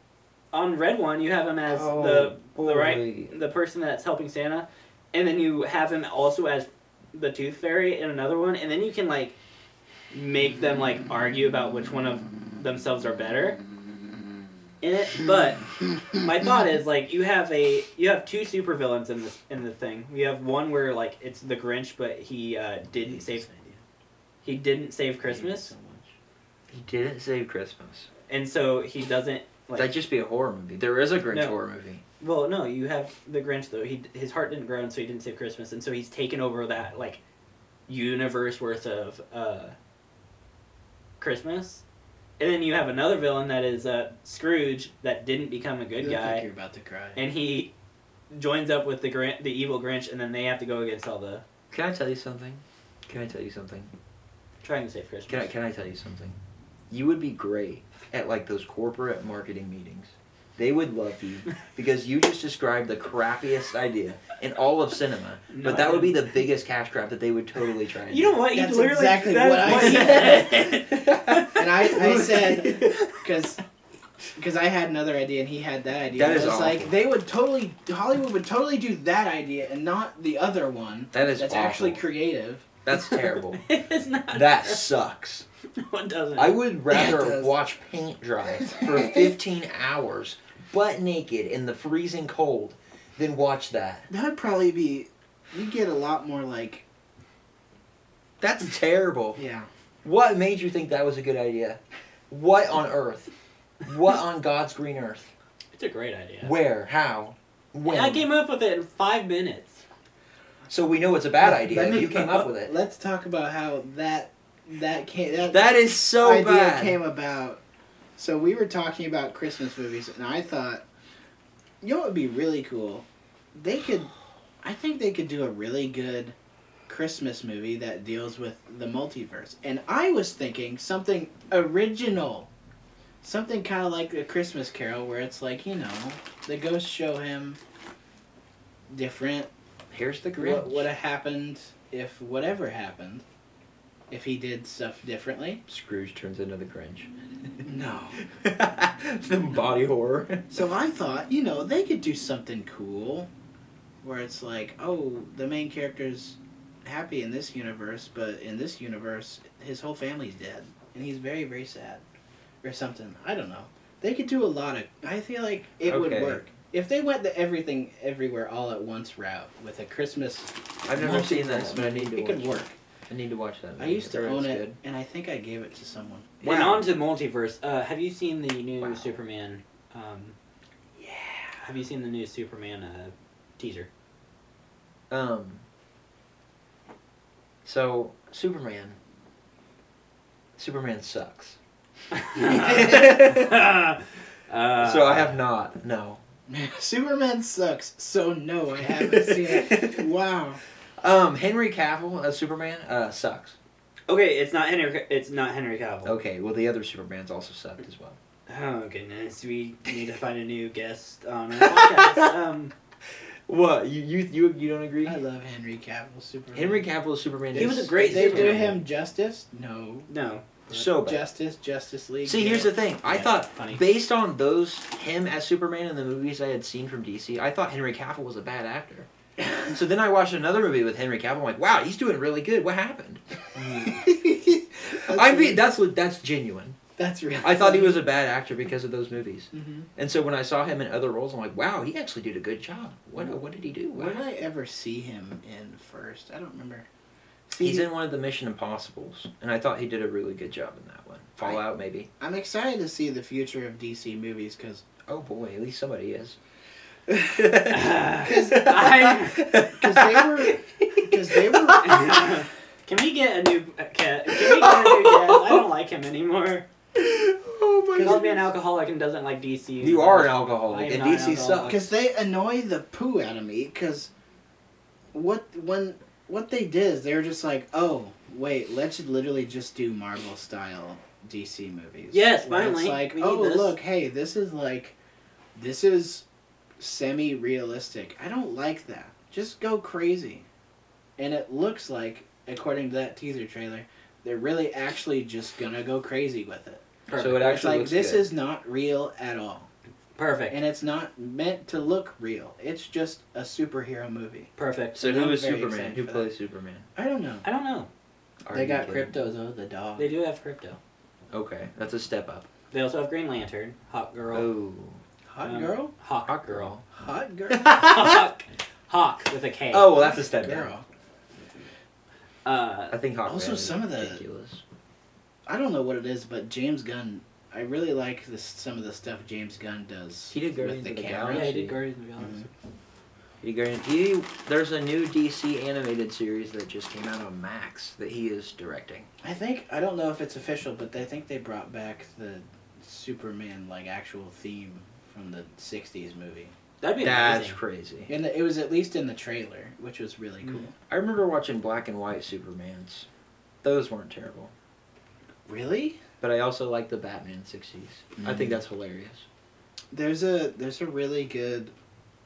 Speaker 3: on Red One. You have him as the person that's helping Santa, and then you have him also as the Tooth Fairy in another one, and then you can like make them like argue about which one of themselves are better. In it, but my thought is like you have 2 supervillains in the thing. You have one where like it's the Grinch, but he didn't save Christmas.
Speaker 2: He didn't save Christmas,
Speaker 3: and so he doesn't. Like,
Speaker 2: that'd just be a horror movie. There is a Grinch horror movie.
Speaker 3: Well, no, you have the Grinch though. His heart didn't grow, and so he didn't save Christmas, and so he's taken over that like universe worth of Christmas. And then you have another villain that is Scrooge that didn't become a good guy.
Speaker 1: Like you're about to cry.
Speaker 3: And he joins up with the evil Grinch, and then they have to go against all the.
Speaker 2: Can I tell you something?
Speaker 3: Trying to save Christmas.
Speaker 2: Can I tell you something? You would be great at like those corporate marketing meetings. They would love you because you just described the crappiest idea in all of cinema. But that would be the biggest cash grab that they would totally try and do.
Speaker 3: You know what?
Speaker 1: That's exactly what I said. And I said, because I had another idea and he had that idea.
Speaker 2: That is awful.
Speaker 1: Like Hollywood would totally do that idea and not the other one. That's
Speaker 2: awful.
Speaker 1: Actually creative.
Speaker 2: That's terrible.
Speaker 3: It's not.
Speaker 2: That sucks.
Speaker 3: No, it doesn't.
Speaker 2: I would rather watch paint dry for 15 hours butt naked in the freezing cold than watch that.
Speaker 1: That would probably be... You'd get a lot more, like...
Speaker 2: That's terrible.
Speaker 1: Yeah.
Speaker 2: What made you think that was a good idea? What on earth? What on God's green earth?
Speaker 3: It's a great idea.
Speaker 2: Where? How? When?
Speaker 3: I came up with it in 5 minutes.
Speaker 2: So we know it's a bad idea. You came up with it.
Speaker 1: Let's talk about how that
Speaker 2: is so
Speaker 1: idea
Speaker 2: bad.
Speaker 1: Came about. So we were talking about Christmas movies, and I thought, you know what would be really cool? I think they could do a really good Christmas movie that deals with the multiverse. And I was thinking something original. Something kind of like A Christmas Carol, where it's like, the ghosts show him different.
Speaker 2: Here's the Grinch.
Speaker 1: What happened if whatever happened, if he did stuff differently...
Speaker 2: Scrooge turns into the Grinch.
Speaker 1: No.
Speaker 2: The body horror.
Speaker 1: So I thought, they could do something cool where it's like, oh, the main character's happy in this universe, but in this universe, his whole family's dead. And he's very, very sad. Or something. I don't know. They could do a lot of... I feel like it would work. If they went the everything, everywhere, all at once route with a Christmas...
Speaker 2: I've never seen this, but I need to watch it.
Speaker 1: It could work.
Speaker 2: I need to watch that movie.
Speaker 1: I used to own it, and I think I gave it to someone.
Speaker 3: Wow. And on to multiverse. Have you seen the new Superman?
Speaker 1: Yeah.
Speaker 3: Have you seen the new Superman teaser?
Speaker 2: So, Superman sucks. So I have not, no.
Speaker 1: Superman sucks, so no, I haven't seen it. Wow.
Speaker 2: Henry Cavill as Superman sucks.
Speaker 3: Okay, it's not Henry Cavill.
Speaker 2: Okay, well the other Supermans also sucked as well.
Speaker 3: Oh goodness, we need to find a new guest on our podcast.
Speaker 2: What, you don't agree?
Speaker 1: I love Henry Cavill Superman.
Speaker 2: Henry Cavill Superman.
Speaker 3: He was a great
Speaker 1: Did they
Speaker 3: Superman.
Speaker 1: do him justice? No.
Speaker 2: So bad.
Speaker 1: Justice League.
Speaker 2: See, here's the thing. I thought,
Speaker 3: funny.
Speaker 2: based on him as Superman in the movies I had seen from DC, I thought Henry Cavill was a bad actor. So then I watched another movie with Henry Cavill. I'm like, wow, he's doing really good. What happened? That's genuine.
Speaker 1: That's real.
Speaker 2: I thought he was a bad actor because of those movies.
Speaker 1: Mm-hmm.
Speaker 2: And so when I saw him in other roles, I'm like, wow, he actually did a good job. What did he do?
Speaker 1: What did I ever see him in first? I don't remember.
Speaker 2: He's in one of the Mission Impossibles, and I thought he did a really good job in that one. Fallout, maybe.
Speaker 1: I'm excited to see the future of DC movies because...
Speaker 2: Oh boy, at least somebody is.
Speaker 1: Because they were...
Speaker 3: Can we get a new cat? Can we get a new guest? I don't like him anymore.
Speaker 2: Oh my god.
Speaker 3: He'll be an alcoholic and doesn't like DC.
Speaker 2: You are an alcoholic, and DC sucks.
Speaker 1: Because they annoy the poo out of me, because what they did is they were just like, oh, wait, let's literally just do Marvel-style DC movies.
Speaker 3: Yes,
Speaker 1: where
Speaker 3: finally.
Speaker 1: It's like, oh, look, hey, this is semi-realistic. I don't like that. Just go crazy. And it looks like, according to that teaser trailer, they're really actually just gonna go crazy with it.
Speaker 2: Perfect. So it actually looks
Speaker 1: this
Speaker 2: good.
Speaker 1: is not real at all.
Speaker 3: Perfect.
Speaker 1: And it's not meant to look real. It's just a superhero movie.
Speaker 3: Perfect.
Speaker 2: So who is Superman? Who plays Superman?
Speaker 1: I don't know. They got Crypto, though, the dog.
Speaker 3: They do have Crypto.
Speaker 2: Okay, that's a step up.
Speaker 3: They also have Green Lantern, Hawk Girl.
Speaker 2: Oh.
Speaker 1: Hot Girl?
Speaker 3: Hawk Girl.
Speaker 1: Hot Girl?
Speaker 3: Hawk with a K.
Speaker 2: Oh, well, that's a step
Speaker 1: Girl.
Speaker 2: I think Hawk
Speaker 1: also, some of the...
Speaker 2: ridiculous.
Speaker 1: I don't know what it is, but James Gunn... I really like some of the stuff James Gunn does.
Speaker 2: He did Guardians
Speaker 1: with
Speaker 2: of
Speaker 1: the
Speaker 2: the
Speaker 1: camera.
Speaker 3: Yeah, he did Guardians of the Galaxy.
Speaker 2: There's a new DC animated series that just came out on Max that he is directing.
Speaker 1: I don't know if it's official, but I think they brought back the Superman, actual theme from the 60s movie.
Speaker 3: That'd be
Speaker 2: That's
Speaker 3: amazing.
Speaker 2: crazy.
Speaker 1: And it was at least in the trailer, which was really cool.
Speaker 2: I remember watching black and white Supermans. Those weren't terrible.
Speaker 1: Really?
Speaker 2: But I also like the Batman 60s. I think that's hilarious.
Speaker 1: There's a really good,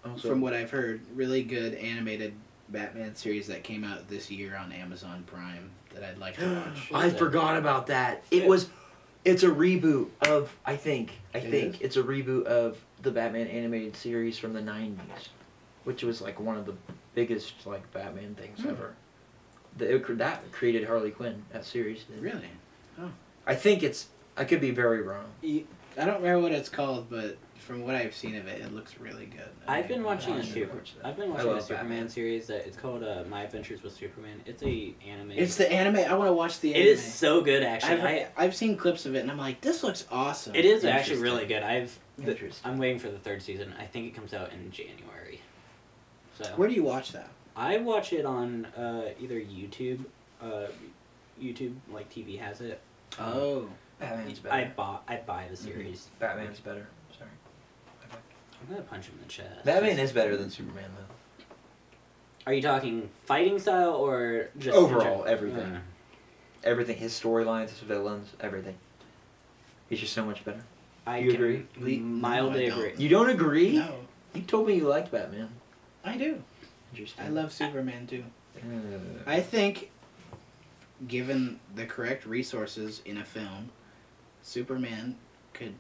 Speaker 2: Also,
Speaker 1: from what I've heard, really good animated Batman series that came out this year on Amazon Prime that I'd like to watch.
Speaker 2: I forgot about that. It's a reboot of, I think it's a reboot of the Batman animated series from the 90s, which was one of the biggest Batman things ever. That created Harley Quinn, that series did.
Speaker 1: Really? Oh.
Speaker 2: I think I could be very wrong.
Speaker 1: I don't remember what it's called, but from what I've seen of it, it looks really good.
Speaker 3: I've been watching a Superman
Speaker 2: Batman.
Speaker 3: series that it's called My Adventures with Superman. It's a anime.
Speaker 1: It's the anime. I want to watch the anime.
Speaker 3: It is so good, actually.
Speaker 1: I've seen clips of it, and I'm like, this looks awesome.
Speaker 3: It is actually really good.
Speaker 2: Interesting.
Speaker 3: I'm waiting for the third season. I think it comes out in January. So
Speaker 1: Where do you watch that?
Speaker 3: I watch it on either YouTube. YouTube TV has it.
Speaker 1: Oh.
Speaker 2: Batman's better.
Speaker 3: I buy the series.
Speaker 2: Batman's better. Sorry.
Speaker 3: I'm gonna punch him in the chest.
Speaker 2: Batman is better than Superman, though.
Speaker 3: Are you talking fighting style or just
Speaker 2: overall everything? Everything. His storylines, his villains, everything. He's just so much better. You agree?
Speaker 3: Mildly
Speaker 1: No, I don't.
Speaker 3: agree.
Speaker 2: You don't agree?
Speaker 1: No.
Speaker 2: You told me you liked Batman.
Speaker 1: I do.
Speaker 2: Interesting.
Speaker 1: I love Superman, too. I think, given the correct resources in a film, Superman could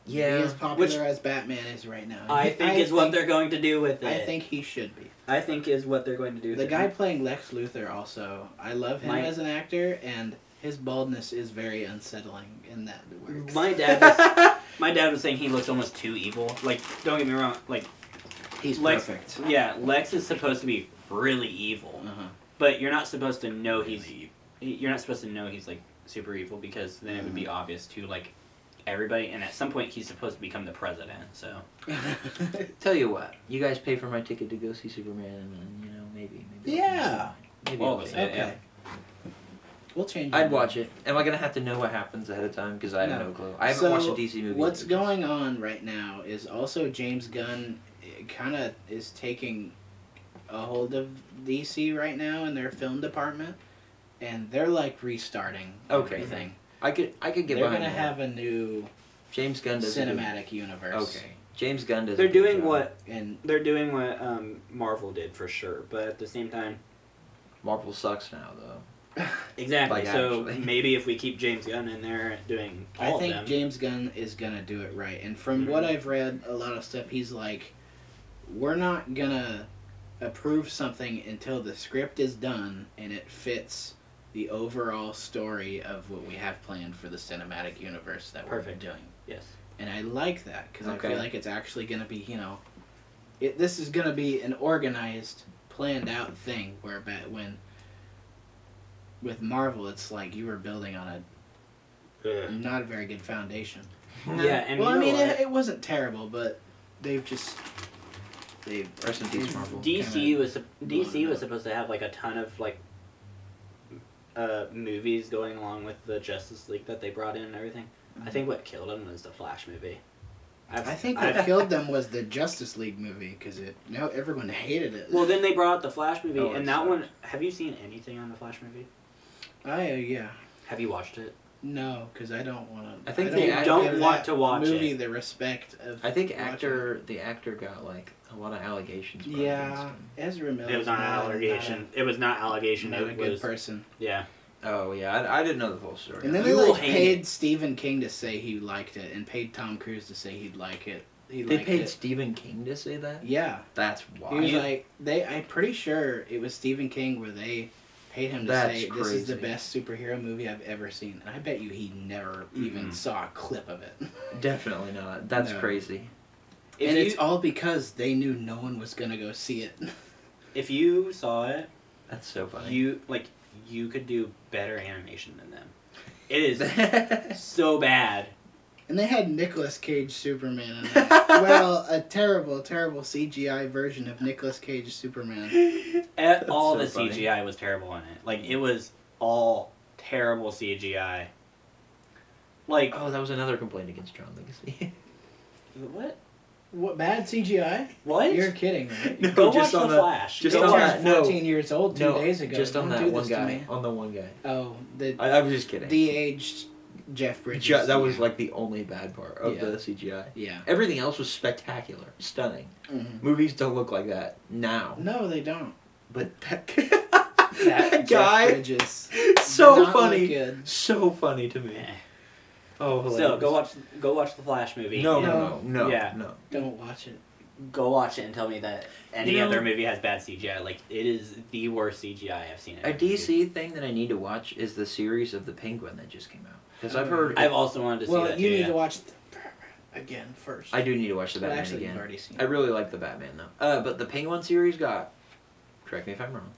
Speaker 1: be as popular as Batman is right now.
Speaker 3: I think what they're going to do with it.
Speaker 1: I think he should be.
Speaker 3: I think is what they're going to do with
Speaker 1: it. The guy
Speaker 3: it.
Speaker 1: playing Lex Luthor also, I love him as an actor, and his baldness is very unsettling in that works.
Speaker 3: My dad was saying he looks almost too evil. Like, don't get me wrong, like...
Speaker 1: He's
Speaker 3: Lex,
Speaker 1: perfect.
Speaker 3: Yeah, Lex is supposed to be really evil. But you're not supposed to know you're not supposed to know he's, like, super evil, because then it would be obvious to, like, everybody, and at some point he's supposed to become the president, so...
Speaker 2: Tell you what, you guys pay for my ticket to go see Superman, and then, you know, maybe
Speaker 1: yeah!
Speaker 2: Maybe
Speaker 1: okay.
Speaker 3: Yeah.
Speaker 1: We'll change it.
Speaker 2: I'd watch it. Am I going to have to know what happens ahead of time? Because I have no clue. I haven't watched a DC movie.
Speaker 1: What's going on right now is also James Gunn kind of is taking a hold of DC right now in their film department, and they're like restarting everything.
Speaker 2: I could get
Speaker 1: They're
Speaker 2: behind
Speaker 1: going to have a new
Speaker 2: James Gunn
Speaker 1: cinematic universe.
Speaker 2: Okay. James Gunn does.
Speaker 3: They're doing what Marvel did for sure, but at the same time,
Speaker 2: Marvel sucks now though.
Speaker 3: Exactly.
Speaker 2: Like,
Speaker 3: so
Speaker 2: actually.
Speaker 3: Maybe if we keep James Gunn in there doing all of them.
Speaker 1: I think James Gunn is going to do it right. And from what I've read, a lot of stuff, he's like, we're not going to approve something until the script is done and it fits the overall story of what we have planned for the cinematic universe that we're doing.
Speaker 3: Yes.
Speaker 1: And I like that, because I feel like it's actually going to be, you know, this is going to be an organized, planned out thing, where with Marvel, it's like you were building on not a very good foundation.
Speaker 3: Yeah, and
Speaker 1: well, I mean, it wasn't terrible, but they've
Speaker 2: rest in peace, Marvel.
Speaker 3: DC was supposed to have like a ton of like movies going along with the Justice League that they brought in and everything. I think what killed them was the Flash movie.
Speaker 1: I think what killed them was the Justice League movie, because everyone hated it.
Speaker 3: Well, then they brought out the Flash movie, and that one. Have you seen anything on the Flash movie?
Speaker 1: Yeah.
Speaker 3: Have you watched it?
Speaker 1: No, because I don't want to.
Speaker 2: I think
Speaker 3: they don't want to watch
Speaker 1: movie
Speaker 3: it.
Speaker 1: The respect of.
Speaker 2: I think the actor got like a lot of allegations.
Speaker 1: Yeah, Ezra Miller.
Speaker 3: It was not an allegation. It was not allegation.
Speaker 1: Not
Speaker 3: it
Speaker 1: a good
Speaker 3: was
Speaker 1: person.
Speaker 3: Yeah.
Speaker 2: Oh yeah, I didn't know the full story.
Speaker 1: And then they paid Stephen King to say he liked it, and paid Tom Cruise to say he'd like it.
Speaker 2: They paid Stephen King to say that?
Speaker 1: Yeah.
Speaker 2: That's wild.
Speaker 1: He was like, I'm pretty sure it was Stephen King where they paid him to say, this is the best superhero movie I've ever seen. And I bet you he never even saw a clip of it.
Speaker 2: Definitely not. That's crazy.
Speaker 1: And it's all because they knew no one was going to go see it.
Speaker 3: If you saw it...
Speaker 2: That's so funny.
Speaker 3: You could do better animation than them. It is so bad.
Speaker 1: And they had Nicolas Cage Superman in that. Well, a terrible, terrible CGI version of Nicolas Cage Superman.
Speaker 3: All the CGI was terrible in it. Like, it was all terrible CGI. Like...
Speaker 2: Oh, that was another complaint against John Legacy.
Speaker 3: What?
Speaker 1: What, bad CGI?
Speaker 3: What?
Speaker 1: You're kidding, right?
Speaker 3: Go watch The Flash.
Speaker 1: Just on that, 14 years old 2 days ago.
Speaker 2: Just on
Speaker 1: Don't
Speaker 2: that
Speaker 1: do
Speaker 2: one
Speaker 1: this
Speaker 2: guy.
Speaker 1: to me.
Speaker 2: On the one guy.
Speaker 1: Oh,
Speaker 2: I was just kidding.
Speaker 1: De-aged Jeff Bridges.
Speaker 2: That was like the only bad part of the CGI.
Speaker 1: Yeah.
Speaker 2: Everything else was spectacular, stunning.
Speaker 1: Mm-hmm.
Speaker 2: Movies don't look like that now.
Speaker 1: No, they don't.
Speaker 2: But that
Speaker 1: guy, Jeff Bridges,
Speaker 2: so funny, so funny to me. Oh, hilarious.
Speaker 3: So go watch the Flash movie.
Speaker 2: No.
Speaker 1: Don't watch it.
Speaker 3: Go watch it and tell me that any other movie has bad CGI. Like, it is the worst CGI I've seen.
Speaker 2: A DC thing that I need to watch is the series of the Penguin that just came out. Because I've heard...
Speaker 3: I've also wanted to see that
Speaker 1: Well, you need to watch again first.
Speaker 2: I do need to watch the Batman again. Already seen it. I really like the Batman though. But the Penguin series got, correct me if I'm wrong,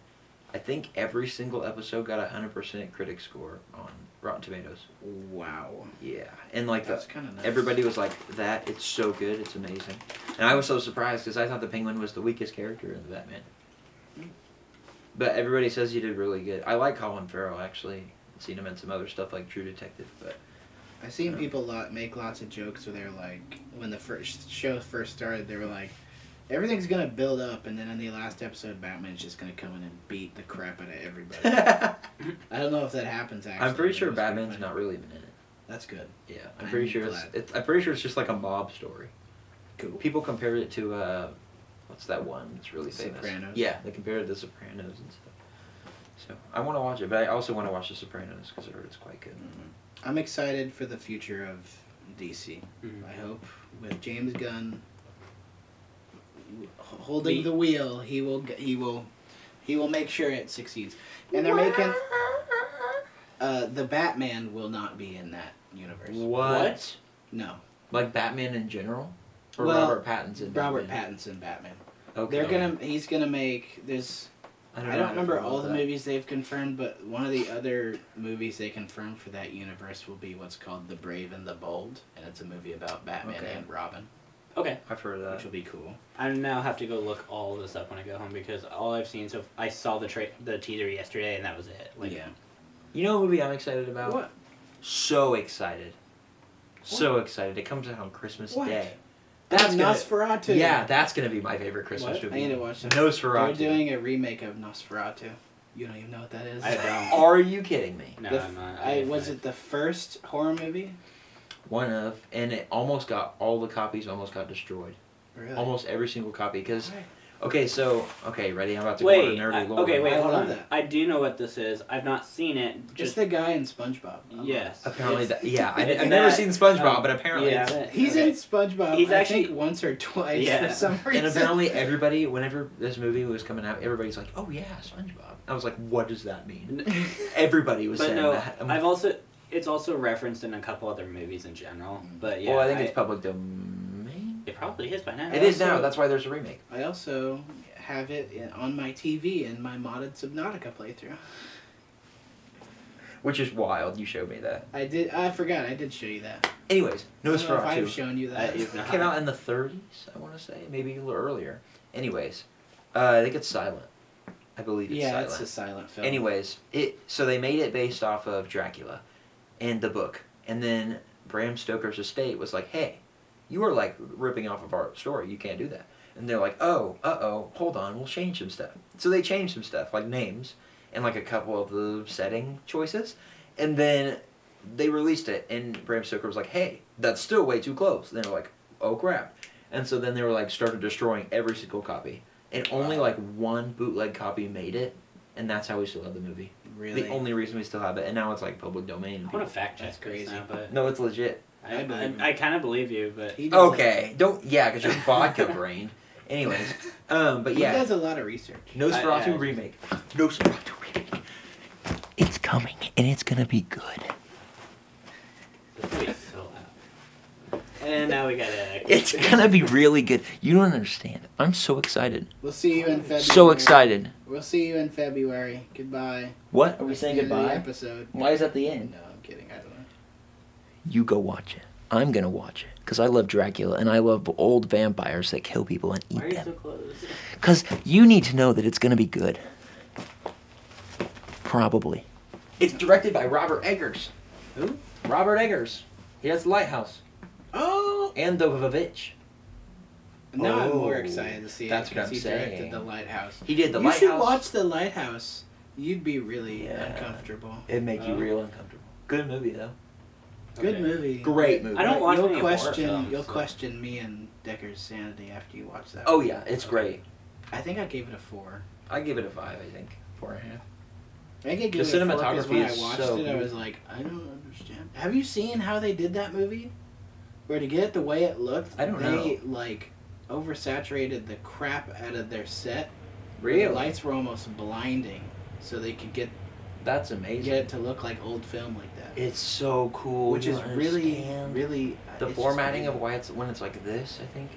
Speaker 2: I think every single episode got 100% critic score on Rotten Tomatoes.
Speaker 1: Wow.
Speaker 2: Yeah, and like
Speaker 1: that's kind of nice.
Speaker 2: Everybody was like, "That it's so good, it's amazing," and I was so surprised because I thought the Penguin was the weakest character in the Batman. But everybody says he did really good. I like Colin Farrell actually. I've seen him in some other stuff like True Detective, but
Speaker 1: I've seen people make lots of jokes where they're like, when the show first started, they were like, everything's gonna build up, and then in the last episode, Batman's just gonna come in and beat the crap out of everybody. I don't know if that happens. Actually,
Speaker 2: I'm pretty sure Batman's not really even in it.
Speaker 1: That's good.
Speaker 2: Yeah, I'm pretty sure it's just like a mob story.
Speaker 1: Cool.
Speaker 2: People compared it to It's that one. It's really famous.
Speaker 1: Sopranos.
Speaker 2: Yeah, they compare it to Sopranos and stuff. So I want to watch it, but I also want to watch The Sopranos because I heard it's quite good.
Speaker 1: Mm-hmm. I'm excited for the future of DC. Mm-hmm. I hope with James Gunn holding the wheel, he will make sure it succeeds. And they're making the Batman will not be in that universe.
Speaker 2: What?
Speaker 1: No.
Speaker 2: Like Batman in general, or
Speaker 1: well,
Speaker 2: Robert Pattinson?
Speaker 1: Robert Pattinson Batman.
Speaker 2: Okay.
Speaker 1: He's gonna make this. I don't remember all the movies they've confirmed, but one of the other movies they confirmed for that universe will be what's called The Brave and the Bold, and it's a movie about Batman and Robin.
Speaker 3: Okay.
Speaker 2: I've heard of that.
Speaker 1: Which will be cool.
Speaker 3: I now have to go look all this up when I go home because all I've seen I saw the teaser yesterday and that was it. Like,
Speaker 1: yeah.
Speaker 2: You know what movie I'm excited about?
Speaker 1: What?
Speaker 2: So excited. So excited. It comes out on Christmas Day.
Speaker 1: That's Nosferatu.
Speaker 2: Yeah, that's going to be my favorite Christmas movie.
Speaker 1: I need to watch that.
Speaker 2: Nosferatu.
Speaker 1: They're doing a remake of Nosferatu. You don't even know what that is?
Speaker 3: I don't.
Speaker 2: Are you kidding me?
Speaker 3: No, I'm not.
Speaker 1: Was it the first horror movie?
Speaker 2: One of, and it almost got, all the copies almost got destroyed.
Speaker 1: Really?
Speaker 2: Almost every single copy, because... Okay, ready? I'm about to
Speaker 3: go
Speaker 2: on nerdy lore.
Speaker 3: Okay, wait, hold on.
Speaker 1: That.
Speaker 3: I do know what this is. I've not seen it.
Speaker 1: Just the guy in SpongeBob.
Speaker 3: Yes.
Speaker 2: Apparently, I've never seen SpongeBob, but apparently
Speaker 1: he's in SpongeBob.
Speaker 3: He's
Speaker 1: actually once or twice for some reason.
Speaker 2: And apparently, everybody, whenever this movie was coming out, everybody's like, "Oh yeah, SpongeBob." I was like, "What does that mean?" Everybody was saying that.
Speaker 3: It's also referenced in a couple other movies in general. But yeah.
Speaker 2: Well, I think it's public domain.
Speaker 3: It probably is by now.
Speaker 2: It is now. That's why there's a remake.
Speaker 1: I also have it on my TV in my modded Subnautica playthrough.
Speaker 2: Which is wild. You showed me that.
Speaker 1: I did. I forgot. I did show you that.
Speaker 2: Anyways, Nosferatu.
Speaker 1: I've shown you that.
Speaker 2: It came out in the 30s, I want to say. Maybe a little earlier. Anyways, I think it's silent. I believe it's silent.
Speaker 1: Yeah, it's a silent film.
Speaker 2: Anyways, so they made it based off of Dracula and the book. And then Bram Stoker's estate was like, hey, you are like ripping off of our story. You can't do that. And they're like, oh, hold on, we'll change some stuff. So they changed some stuff, like names, and like a couple of the setting choices. And then they released it, and Bram Stoker was like, hey, that's still way too close. And they were like, oh crap. And so then they were like, started destroying every single copy. And only like one bootleg copy made it, and that's how we still have the movie.
Speaker 1: Really?
Speaker 2: The only reason we still have it, and now it's like public domain.
Speaker 3: I want to fact check.
Speaker 1: That's crazy.
Speaker 3: Now, but
Speaker 2: no, it's legit.
Speaker 3: I kind of believe you, but...
Speaker 2: Okay, because you're vodka brain. Anyways, but yeah.
Speaker 1: He does a lot of research.
Speaker 2: Nosferatu remake. Nosferatu remake. It's coming, and it's gonna be good.
Speaker 3: This movie's so loud. And now we gotta...
Speaker 2: It's gonna be really good. You don't understand. I'm so excited.
Speaker 1: We'll see you in February.
Speaker 2: So excited.
Speaker 1: We'll see you in February. Goodbye.
Speaker 2: What? Are we saying goodbye?
Speaker 1: Episode.
Speaker 2: Why is that the end?
Speaker 1: No, I'm kidding. I don't know.
Speaker 2: You go watch it. I'm gonna watch it. Because I love Dracula, and I love old vampires that kill people and eat them.
Speaker 3: Why are you so close?
Speaker 2: Because you need to know that it's going to be good. Probably. It's directed by Robert Eggers.
Speaker 3: Who?
Speaker 2: Robert Eggers. He has The Lighthouse.
Speaker 1: Oh!
Speaker 2: And The Vivitch.
Speaker 1: Now I'm more excited to see
Speaker 2: that's
Speaker 1: it
Speaker 2: what I'm
Speaker 1: because he
Speaker 2: saying.
Speaker 1: directed The Lighthouse.
Speaker 2: He did The
Speaker 1: You
Speaker 2: Lighthouse.
Speaker 1: should watch The Lighthouse. You'd be really uncomfortable.
Speaker 2: It'd make you real uncomfortable. Good movie, though.
Speaker 1: Good movie.
Speaker 2: Great movie.
Speaker 3: I don't watch
Speaker 1: You'll question
Speaker 3: films,
Speaker 1: question me and Dekker's sanity after you watch that.
Speaker 2: Oh, yeah. It's great.
Speaker 1: I think I gave it a 4.
Speaker 2: I give it a 5, I think. 4.5.
Speaker 1: I could give it a 4 because when I watched it, I was like, I don't understand. Have you seen how they did that movie? Where to get it the way it looked, they like oversaturated the crap out of their set.
Speaker 2: Really?
Speaker 1: The lights were almost blinding, so they could get
Speaker 2: amazing.
Speaker 1: Get it to look like old film like that.
Speaker 2: It's so cool.
Speaker 1: Which is really
Speaker 2: the formatting of why when it's like this, I think.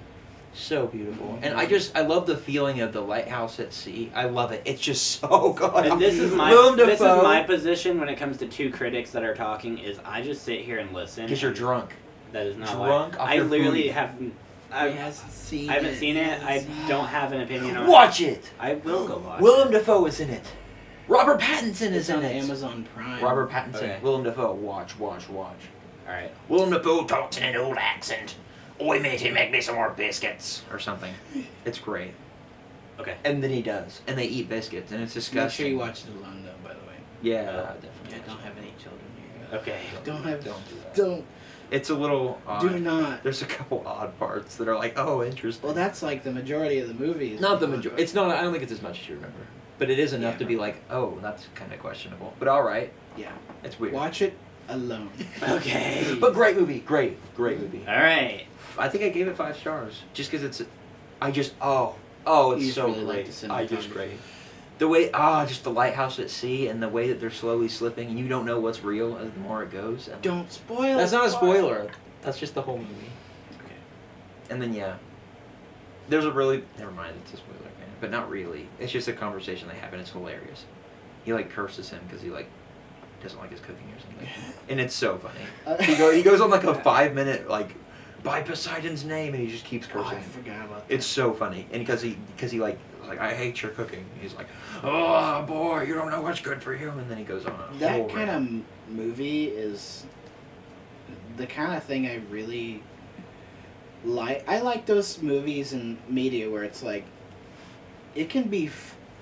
Speaker 2: So beautiful. And I love the feeling of the lighthouse at sea. I love it. It's just so good.
Speaker 3: And this is my position when it comes to two critics that are talking is I just sit here and listen.
Speaker 2: Because you're drunk.
Speaker 3: That is not
Speaker 2: drunk.
Speaker 3: I literally
Speaker 2: haven't.
Speaker 3: I haven't seen it. I don't have an opinion on it.
Speaker 2: Watch it.
Speaker 3: I will go watch
Speaker 2: Willem Dafoe is in it. Robert Pattinson is in it.
Speaker 1: Amazon Prime.
Speaker 2: Robert Pattinson.
Speaker 3: Okay.
Speaker 2: Willem Dafoe. Watch.
Speaker 3: Alright.
Speaker 2: Willem Dafoe talks in an old accent. Oi, matey, make me some more biscuits. Or something. It's great.
Speaker 3: Okay.
Speaker 2: And then he does. And they eat biscuits. And it's disgusting.
Speaker 1: Make sure you watch it alone, though, by the way.
Speaker 2: Yeah, definitely.
Speaker 1: Yeah, don't have any children here.
Speaker 3: Okay.
Speaker 1: Don't do that.
Speaker 2: It's a little odd.
Speaker 1: Do not.
Speaker 2: There's a couple odd parts that are like, oh, interesting.
Speaker 1: Well, that's like the majority of the movie.
Speaker 2: Not the majority. It's not. I don't think it's as much as you remember. But it is enough to be like, oh, that's kind of questionable. But all right.
Speaker 1: Yeah.
Speaker 2: It's weird.
Speaker 1: Watch it alone.
Speaker 3: Okay.
Speaker 2: But great movie. Great movie.
Speaker 3: All right.
Speaker 2: I think I gave it 5 stars just because it's. It's
Speaker 1: You
Speaker 2: so
Speaker 1: really like
Speaker 2: great.
Speaker 1: the
Speaker 2: I just
Speaker 1: cinematography.
Speaker 2: great. The way just the lighthouse at sea and the way that they're slowly slipping and you don't know what's real as the more it goes. And
Speaker 1: Don't spoil.
Speaker 2: that's not a spoiler. That's just the whole movie.
Speaker 1: Okay.
Speaker 2: And then there's a really never mind. It's a spoiler, man. But not really. It's just a conversation they have and it's hilarious. He like curses him because he like doesn't like his cooking or something, and it's so funny. He goes on like a 5-minute like by Poseidon's name and he just keeps cursing.
Speaker 1: I forgot about that.
Speaker 2: It's so funny, and because he like I hate your cooking. He's like, oh boy, you don't know what's good for you, and then he goes on a
Speaker 1: That
Speaker 2: whole
Speaker 1: kind
Speaker 2: rant.
Speaker 1: of movie is the kind of thing I really like. I like those movies and media where it's like it can be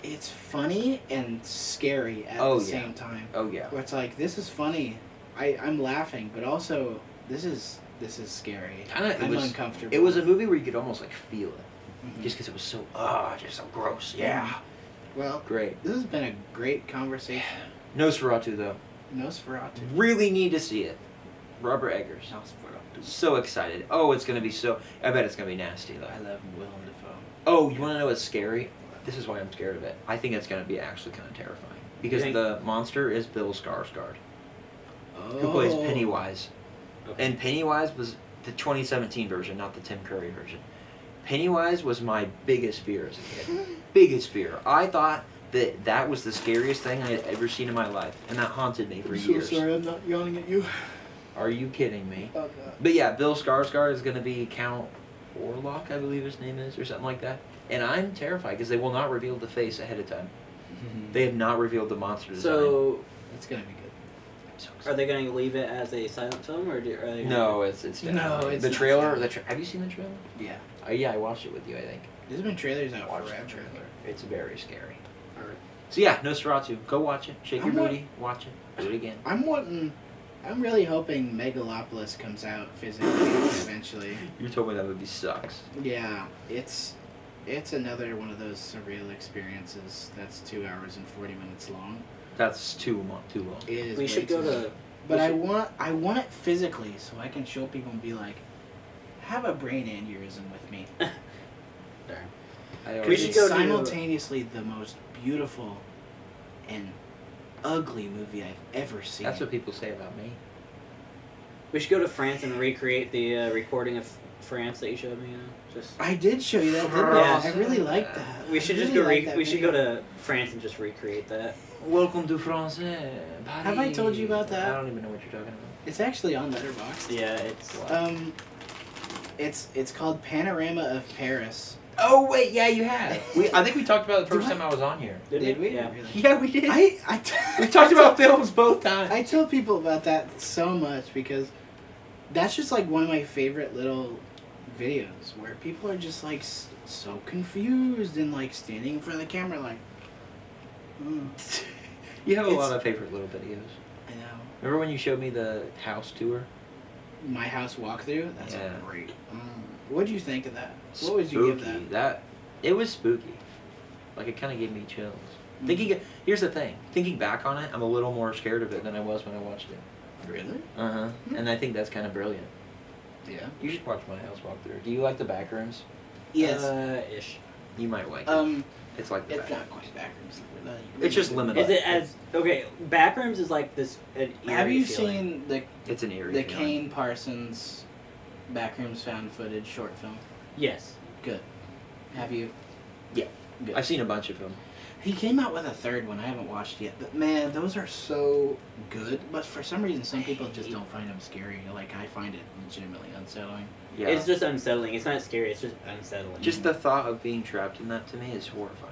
Speaker 1: it's funny and scary at the same time.
Speaker 2: Oh yeah.
Speaker 1: Where it's like this is funny, I'm laughing, but also this is scary. I'm uncomfortable.
Speaker 2: It was a movie where you could almost like feel it,
Speaker 1: Mhm.
Speaker 2: just because it was so just so gross. Yeah.
Speaker 1: Well,
Speaker 2: Great.
Speaker 1: this has been a great conversation.
Speaker 2: Nosferatu though.
Speaker 1: Nosferatu.
Speaker 2: Really need to see it. Robert Eggers.
Speaker 1: Nosferatu.
Speaker 2: So excited. Oh, it's gonna be so. I bet it's gonna be nasty though.
Speaker 1: I love Willem Dafoe.
Speaker 2: Oh, you want to know what's scary? This is why I'm scared of it. I think it's gonna be actually kind of terrifying because the monster is Bill Skarsgård, who plays Pennywise.
Speaker 3: Okay.
Speaker 2: And Pennywise was the 2017 version, not the Tim Curry version. Pennywise was my biggest fear as a kid. Biggest fear. I thought that was the scariest thing I had ever seen in my life, and that haunted me for years.
Speaker 1: Sorry, I'm not yawning at you.
Speaker 2: Are you kidding me?
Speaker 1: Oh,
Speaker 2: But yeah, Bill Skarsgård is going to be Count Orlok, I believe his name is, or something like that. And I'm terrified because they will not reveal the face ahead of time. They have not revealed the monster design.
Speaker 3: So,
Speaker 1: it's gonna be good.
Speaker 2: I'm so
Speaker 3: are
Speaker 2: excited.
Speaker 3: they going to leave it as a silent film, or are they? Gonna...
Speaker 2: No, it's definitely
Speaker 1: it's
Speaker 2: the
Speaker 1: not
Speaker 2: trailer.
Speaker 1: silent.
Speaker 2: Have you seen the trailer?
Speaker 1: Yeah.
Speaker 2: Yeah, I watched it with you. I think.
Speaker 1: There's been trailers out
Speaker 2: Watch the
Speaker 1: forever.
Speaker 2: trailer. It's very scary.
Speaker 1: Alright.
Speaker 2: So yeah, Nosferatu. Go watch it. Shake your
Speaker 1: I'm
Speaker 2: booty. Watch it. Do it again.
Speaker 1: I'm really hoping Megalopolis comes out physically eventually.
Speaker 2: You told me that movie sucks.
Speaker 1: Yeah, it's another one of those surreal experiences that's 2 hours and 40 minutes long.
Speaker 2: That's too long.
Speaker 1: It is.
Speaker 3: We
Speaker 1: way
Speaker 3: should go
Speaker 1: too long.
Speaker 3: to.
Speaker 1: But
Speaker 3: we
Speaker 1: I want it physically so I can show people and be like, have a brain aneurysm with me.
Speaker 3: Darn.
Speaker 2: I
Speaker 1: Because
Speaker 3: We should
Speaker 1: it's
Speaker 3: go to-
Speaker 1: simultaneously the most beautiful and ugly movie I've ever seen.
Speaker 2: That's what people say about me.
Speaker 3: We should go to France and recreate the recording of France that you showed me. Just.
Speaker 1: I did show you that, didn't
Speaker 3: Yeah.
Speaker 1: I? I really liked that.
Speaker 3: We should
Speaker 1: I
Speaker 3: just
Speaker 1: really
Speaker 3: go.
Speaker 1: liked that
Speaker 3: We should go
Speaker 1: video.
Speaker 3: to France and just recreate that.
Speaker 2: Welcome to France.
Speaker 1: Have I told you about that?
Speaker 2: I don't even know what you're talking about.
Speaker 1: It's actually on Letterboxd.
Speaker 3: Yeah, it's.
Speaker 1: It's called Panorama of Paris.
Speaker 2: Oh wait, yeah, you have. I think we talked about it the first time I was on here.
Speaker 1: Did we?
Speaker 3: Yeah.
Speaker 1: Really?
Speaker 2: Yeah, we did.
Speaker 1: We
Speaker 2: We talked about films both times.
Speaker 1: I tell people about that so much because that's just like one of my favorite little videos where people are just like so confused and like standing in front of the camera like,
Speaker 2: You have a
Speaker 1: It's-
Speaker 2: lot of favorite little videos.
Speaker 1: I know.
Speaker 2: Remember when you showed me the house tour?
Speaker 1: My house walkthrough. That's
Speaker 2: Yeah.
Speaker 1: great. What'd you think of that? What would you give
Speaker 2: Spooky.
Speaker 1: that?
Speaker 2: It was spooky. Like it kind of gave me chills. Here's the thing. Thinking back on it, I'm a little more scared of it than I was when I watched it.
Speaker 1: Really?
Speaker 2: Uh huh.
Speaker 1: Hmm.
Speaker 2: And I think that's kind of brilliant.
Speaker 1: Yeah.
Speaker 2: You should watch my house walkthrough. Do you like the back rooms?
Speaker 1: Yes.
Speaker 3: Ish.
Speaker 2: You might like it.
Speaker 1: It's
Speaker 2: It's like the back.
Speaker 1: not quite backrooms.
Speaker 2: It's just limited.
Speaker 3: Is it as okay? Backrooms is like this. An
Speaker 1: Have
Speaker 3: eerie
Speaker 1: you
Speaker 3: feeling.
Speaker 1: seen
Speaker 2: It's an eerie
Speaker 1: the
Speaker 2: feeling.
Speaker 1: Kane Parsons Backrooms found footage short film?
Speaker 3: Yes.
Speaker 1: Good. Have you?
Speaker 2: Yeah.
Speaker 1: Good.
Speaker 2: I've seen a bunch of them.
Speaker 1: He came out with a third one. I haven't watched yet, but man, those are so good. But for some reason, some people just don't find them scary. Like I find it legitimately unsettling.
Speaker 2: Yeah.
Speaker 3: It's just unsettling. It's not scary. It's just unsettling.
Speaker 2: Just the thought of being trapped in that to me is horrifying.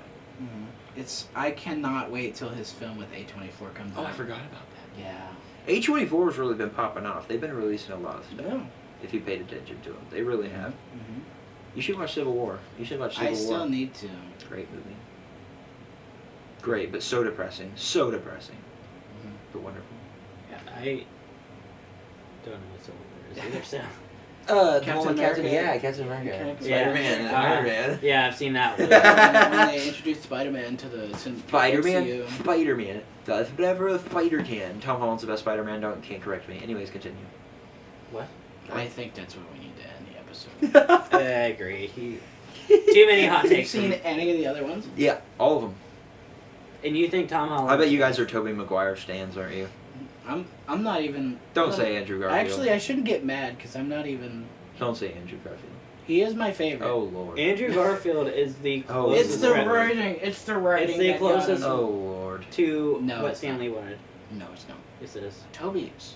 Speaker 1: I cannot wait till his film with A24 comes out.
Speaker 2: Oh, I forgot about that.
Speaker 1: Yeah.
Speaker 2: A24 has really been popping off. They've been releasing a lot of stuff.
Speaker 1: Yeah.
Speaker 2: If you paid attention to them, they really have.
Speaker 1: Mm-hmm.
Speaker 2: You should watch Civil War. You should watch Civil
Speaker 1: I
Speaker 2: War.
Speaker 1: still need to.
Speaker 2: Great movie. Great, but so depressing. So depressing. But wonderful.
Speaker 3: Yeah, I don't know what Civil War movies either, so.
Speaker 1: Captain America.
Speaker 2: Captain America.
Speaker 3: Yeah.
Speaker 2: Spider-Man. Spider-Man.
Speaker 3: Yeah, I've seen that one.
Speaker 1: When they introduced Spider-Man to the
Speaker 2: Spider-Man.
Speaker 1: MCU.
Speaker 2: Spider-Man does whatever a spider can. Tom Holland's the best Spider-Man. Can't correct me. Anyways, continue.
Speaker 3: What?
Speaker 1: I think that's where we need to end the episode.
Speaker 3: I agree. Too many hot
Speaker 1: Have you
Speaker 3: takes.
Speaker 1: seen any of the other ones?
Speaker 2: Yeah, all of them.
Speaker 3: And you think Tom Holland?
Speaker 2: I bet you guys are Tobey Maguire stans, aren't you?
Speaker 1: I'm not even.
Speaker 2: Don't say Andrew Garfield.
Speaker 1: Actually, I shouldn't get mad because I'm not even.
Speaker 2: Don't say Andrew Garfield.
Speaker 1: He is my favorite.
Speaker 2: Oh Lord.
Speaker 3: Andrew Garfield is the
Speaker 2: Oh,
Speaker 3: closest
Speaker 1: It's the
Speaker 3: Riddler
Speaker 1: writing. It's the writing.
Speaker 3: It's the
Speaker 1: that got
Speaker 3: closest-
Speaker 1: him.
Speaker 2: Oh Lord.
Speaker 3: to
Speaker 1: No,
Speaker 3: what
Speaker 1: it's
Speaker 3: Stanley wanted.
Speaker 1: No, it's not.
Speaker 3: Yes, it is.
Speaker 1: Toby's.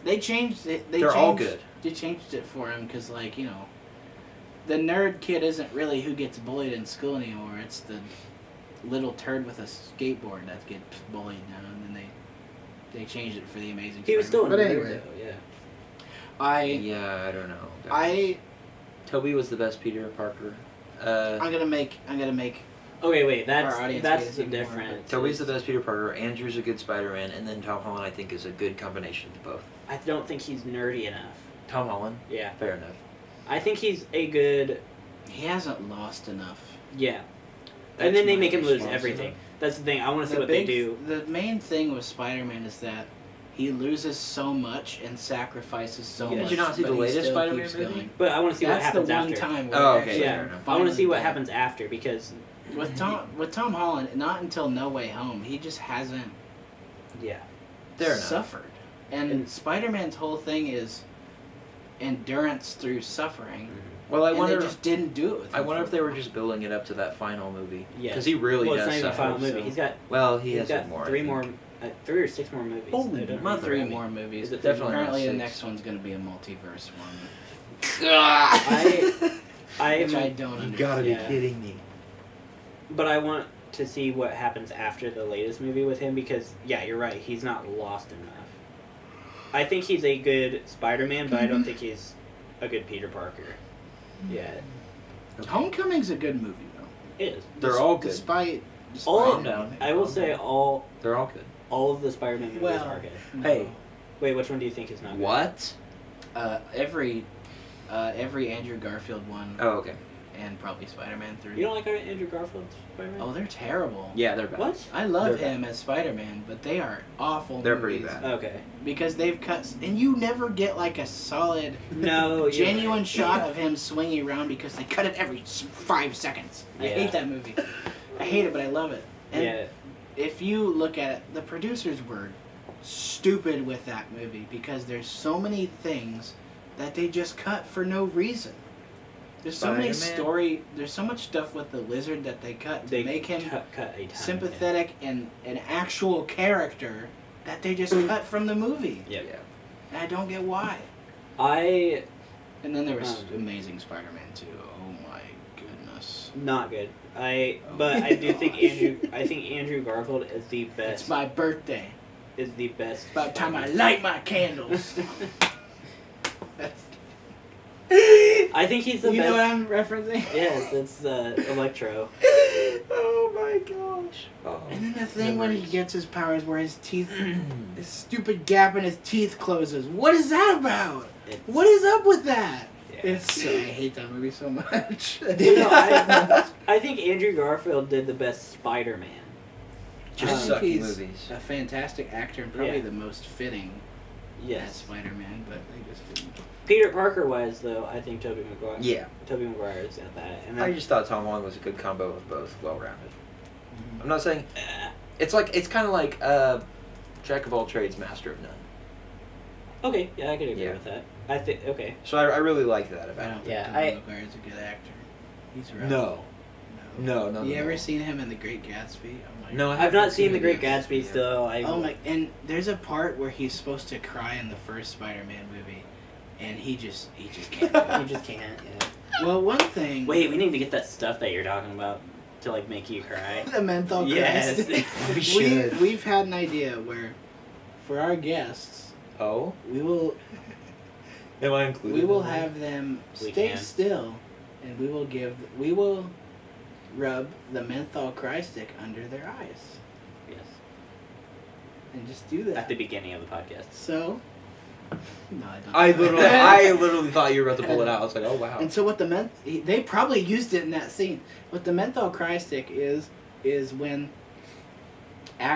Speaker 1: They changed it.
Speaker 2: They're all good.
Speaker 1: They changed it for him because, like, the nerd kid isn't really who gets bullied in school anymore. It's the little turd with a skateboard that gets bullied now, and then they changed it for the Amazing.
Speaker 3: He was still a
Speaker 1: Spider-Man.
Speaker 3: nerd,
Speaker 1: But anyway,
Speaker 3: though, yeah.
Speaker 2: Yeah, I don't know. Tobey was the best Peter Parker.
Speaker 1: I'm gonna make.
Speaker 3: Okay, wait.
Speaker 1: Our
Speaker 3: That's
Speaker 1: audience
Speaker 3: the
Speaker 1: gets even more,
Speaker 3: difference.
Speaker 2: Toby's the best Peter Parker. Andrew's a good Spider-Man, and then Tom Holland I think is a good combination of both.
Speaker 3: I don't think he's nerdy enough.
Speaker 2: Tom Holland.
Speaker 3: Yeah.
Speaker 2: Fair enough.
Speaker 3: I think he's a good.
Speaker 1: He hasn't lost enough.
Speaker 3: Yeah.
Speaker 1: That's
Speaker 3: And then they
Speaker 1: my
Speaker 3: make him lose
Speaker 1: response.
Speaker 3: everything. That's the thing. I want to see
Speaker 1: The
Speaker 3: what they
Speaker 1: big-
Speaker 3: do.
Speaker 1: The main thing with Spider-Man is that he loses so much and sacrifices so
Speaker 3: Yeah.
Speaker 1: much.
Speaker 2: Did you not see
Speaker 1: but
Speaker 2: the
Speaker 1: he
Speaker 2: latest
Speaker 1: still
Speaker 2: Spider-Man
Speaker 1: keeps
Speaker 2: movie?
Speaker 1: going.
Speaker 3: But I want to see what
Speaker 1: That's
Speaker 3: happens
Speaker 1: the one
Speaker 3: after.
Speaker 1: time where
Speaker 2: Oh,
Speaker 1: they
Speaker 2: okay,
Speaker 1: actually
Speaker 3: Yeah.
Speaker 2: fair enough.
Speaker 3: I want to see what
Speaker 1: finally
Speaker 3: happens after because.
Speaker 1: with Tom Holland. Not until No Way Home, he just hasn't
Speaker 3: Yeah.
Speaker 2: Fair enough.
Speaker 1: suffered. And Spider-Man's whole thing is endurance through suffering.
Speaker 2: Well, I
Speaker 1: And
Speaker 2: wonder.
Speaker 1: they just didn't do it with
Speaker 2: I
Speaker 1: him
Speaker 2: wonder
Speaker 1: for
Speaker 2: if they
Speaker 1: a
Speaker 2: were
Speaker 1: while.
Speaker 2: just building it up to that final movie.
Speaker 3: Yeah.
Speaker 2: Because he really
Speaker 3: Well, it's
Speaker 2: does
Speaker 3: not even a
Speaker 2: suffer.
Speaker 3: final movie.
Speaker 2: so-
Speaker 3: He's got.
Speaker 2: Well, he
Speaker 3: He's
Speaker 2: has
Speaker 3: got
Speaker 2: more. I
Speaker 3: 3
Speaker 2: think.
Speaker 3: more. 3 or 6 more movies.
Speaker 2: Oh,
Speaker 3: I don't
Speaker 2: mother.
Speaker 1: Three
Speaker 3: remember.
Speaker 1: more movies.
Speaker 3: Is it
Speaker 2: Definitely not
Speaker 1: Apparently, the
Speaker 2: 6.
Speaker 1: next one's going to be a multiverse one.
Speaker 3: I
Speaker 1: Which I don't understand.
Speaker 2: You gotta be
Speaker 3: Yeah.
Speaker 2: kidding me.
Speaker 3: But I want to see what happens after the latest movie with him because, yeah, you're right. He's not lost enough. I think he's a good Spider-Man, but I don't think he's a good Peter Parker. Yeah,
Speaker 2: Okay.
Speaker 1: Homecoming's a good movie, though.
Speaker 3: it is.
Speaker 2: They're all good.
Speaker 1: Despite
Speaker 3: All
Speaker 2: Calm down.
Speaker 3: I will say
Speaker 2: They're all good.
Speaker 3: all of the Spider-Man movies
Speaker 1: Well,
Speaker 3: are good.
Speaker 2: Hey.
Speaker 3: Wait, which one do you think is not good?
Speaker 2: What?
Speaker 1: every Andrew Garfield one,
Speaker 2: Oh, okay.
Speaker 1: and probably Spider-Man 3.
Speaker 3: You don't like Andrew Garfield's Spider-Man?
Speaker 1: Oh, they're terrible.
Speaker 2: Yeah, they're bad.
Speaker 3: What?
Speaker 1: I love
Speaker 2: They're
Speaker 1: him as Spider-Man, but they are awful.
Speaker 2: They're pretty
Speaker 1: movies.
Speaker 2: bad.
Speaker 3: Okay.
Speaker 1: Because they've cut, and you never get like a solid,
Speaker 3: No, you're
Speaker 1: genuine
Speaker 3: right.
Speaker 1: shot of him swinging around because they cut it every 5 seconds. I
Speaker 3: Yeah.
Speaker 1: hate that movie. I hate it, but I love it. And
Speaker 3: Yeah.
Speaker 1: if you look at it, the producers were stupid with that movie because there's so many things that they just cut for no reason. There's so many there's so much stuff with the lizard that they cut to
Speaker 3: They
Speaker 1: make him
Speaker 3: cut a ton.
Speaker 1: sympathetic and an actual character that they just cut from the movie.
Speaker 3: Yeah.
Speaker 2: Yeah.
Speaker 1: And I don't get why.
Speaker 3: I
Speaker 1: And then there was Amazing Spider-Man 2. Oh my goodness.
Speaker 3: not good. But I do think Andrew Garfield is the best.
Speaker 1: It's my birthday.
Speaker 3: Is the best.
Speaker 1: It's about time I light my candles. That's,
Speaker 3: I think he's the
Speaker 1: you
Speaker 3: best.
Speaker 1: know what I'm referencing?
Speaker 3: Yes, it's Electro.
Speaker 2: Oh my gosh. Oh.
Speaker 1: And then the thing when he gets his powers where his teeth, this stupid gap in his teeth closes. What is that about? What is up with that?
Speaker 3: Yeah.
Speaker 1: It's so, I hate that movie so much.
Speaker 3: No, I think Andrew Garfield did the best Spider-Man.
Speaker 2: Just
Speaker 1: I think
Speaker 2: sucky
Speaker 1: he's
Speaker 2: movies.
Speaker 1: a fantastic actor and probably
Speaker 3: Yeah.
Speaker 1: the most fitting as
Speaker 3: Yes.
Speaker 1: Spider-Man, but they just didn't.
Speaker 3: Peter Parker wise, though, I think Tobey Maguire.
Speaker 2: Yeah.
Speaker 3: Tobey Maguire is at that. And
Speaker 2: I
Speaker 3: then,
Speaker 2: just thought Tom Holland was a good combo of both, well-rounded. I'm not saying it's kind of like jack of all trades, master of none.
Speaker 3: okay, yeah, I could agree
Speaker 2: Yeah.
Speaker 3: with that. I think okay.
Speaker 2: So I really like that
Speaker 1: I
Speaker 2: about him.
Speaker 1: don't think
Speaker 3: Yeah,
Speaker 1: Tobey Maguire's a good actor. He's rough.
Speaker 2: No. No.
Speaker 1: You ever seen him in The Great Gatsby? Oh my
Speaker 2: No, I
Speaker 3: I've
Speaker 2: haven't
Speaker 3: not seen The Great
Speaker 2: it.
Speaker 3: Gatsby
Speaker 2: Yeah.
Speaker 3: still.
Speaker 1: Oh my! And there's a part where he's supposed to cry in the first Spider-Man movie, and he just can't. Do
Speaker 3: You
Speaker 1: it.
Speaker 3: just can't. Yeah.
Speaker 1: Well, one thing.
Speaker 3: Wait, we need to get that stuff that you're talking about to like make you cry.
Speaker 1: The menthol
Speaker 3: Yes.
Speaker 1: Christ.
Speaker 2: We should.
Speaker 1: We've had an idea where, for our guests,
Speaker 2: Oh?
Speaker 1: we will
Speaker 2: Am I included?
Speaker 1: we will
Speaker 2: in that?
Speaker 1: have them
Speaker 3: We
Speaker 1: stay
Speaker 3: can.
Speaker 1: still, and we will rub the menthol cry stick under their eyes,
Speaker 3: Yes.
Speaker 1: and just do that.
Speaker 3: At the beginning of the podcast.
Speaker 1: So, No, I don't.
Speaker 2: I literally thought you were about to pull it out. I was like, oh wow.
Speaker 1: And so what they probably used it in that scene. What the menthol cry stick is when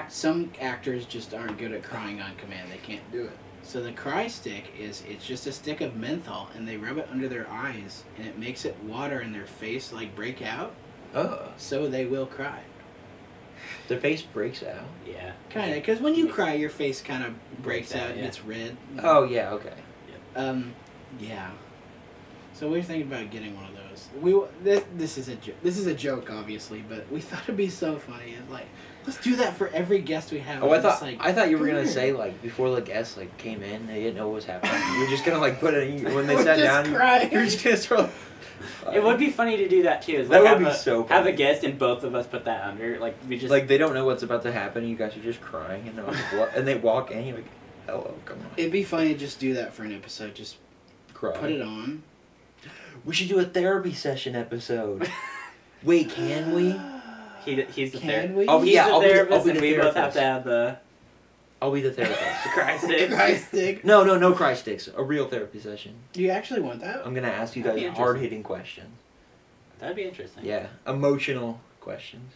Speaker 1: some actors just aren't good at crying on command. They can't do it. So the cry stick it's just a stick of menthol, and they rub it under their eyes, and it makes it water in their face like break out.
Speaker 2: Oh.
Speaker 1: So they will cry.
Speaker 2: Their face breaks out.
Speaker 3: Yeah.
Speaker 1: Kind of, because when you cry, your face kind of breaks out and
Speaker 3: yeah.
Speaker 1: gets red.
Speaker 2: Oh yeah, okay.
Speaker 1: Yeah. So we were thinking about getting one of those. This is a joke, obviously, but we thought it'd be so funny. It's like, let's do that for every guest we have.
Speaker 2: Oh, I thought you were gonna say like before the guests like came in, they didn't know what was happening. You're just gonna like put it when they sat down. You're just gonna throw.
Speaker 3: It would be funny to do that too. Is
Speaker 2: that
Speaker 3: like
Speaker 2: would be so funny.
Speaker 3: Have a guest and both of us put that under. Like we just
Speaker 2: like they don't know what's about to happen. You guys are just crying and and they walk in. You're like, hello, come on.
Speaker 1: It'd be funny to just do that for an episode. Just
Speaker 2: cry.
Speaker 1: Put it on.
Speaker 2: We should do a therapy session episode. Wait, can we?
Speaker 3: He's the
Speaker 1: therapist.
Speaker 2: Oh
Speaker 3: he's
Speaker 2: yeah,
Speaker 3: the
Speaker 2: I'll
Speaker 3: therapist,
Speaker 2: be
Speaker 3: and
Speaker 2: the
Speaker 3: we
Speaker 2: therapist.
Speaker 3: both have to have the
Speaker 2: I'll be the therapist.
Speaker 3: the cry stick.
Speaker 1: Cry stick.
Speaker 2: No cry sticks. A real therapy session.
Speaker 1: Do you actually want that?
Speaker 2: I'm gonna ask you
Speaker 3: That'd be
Speaker 2: guys
Speaker 3: interesting.
Speaker 2: hard-hitting questions.
Speaker 3: That'd be interesting.
Speaker 2: Yeah, emotional questions.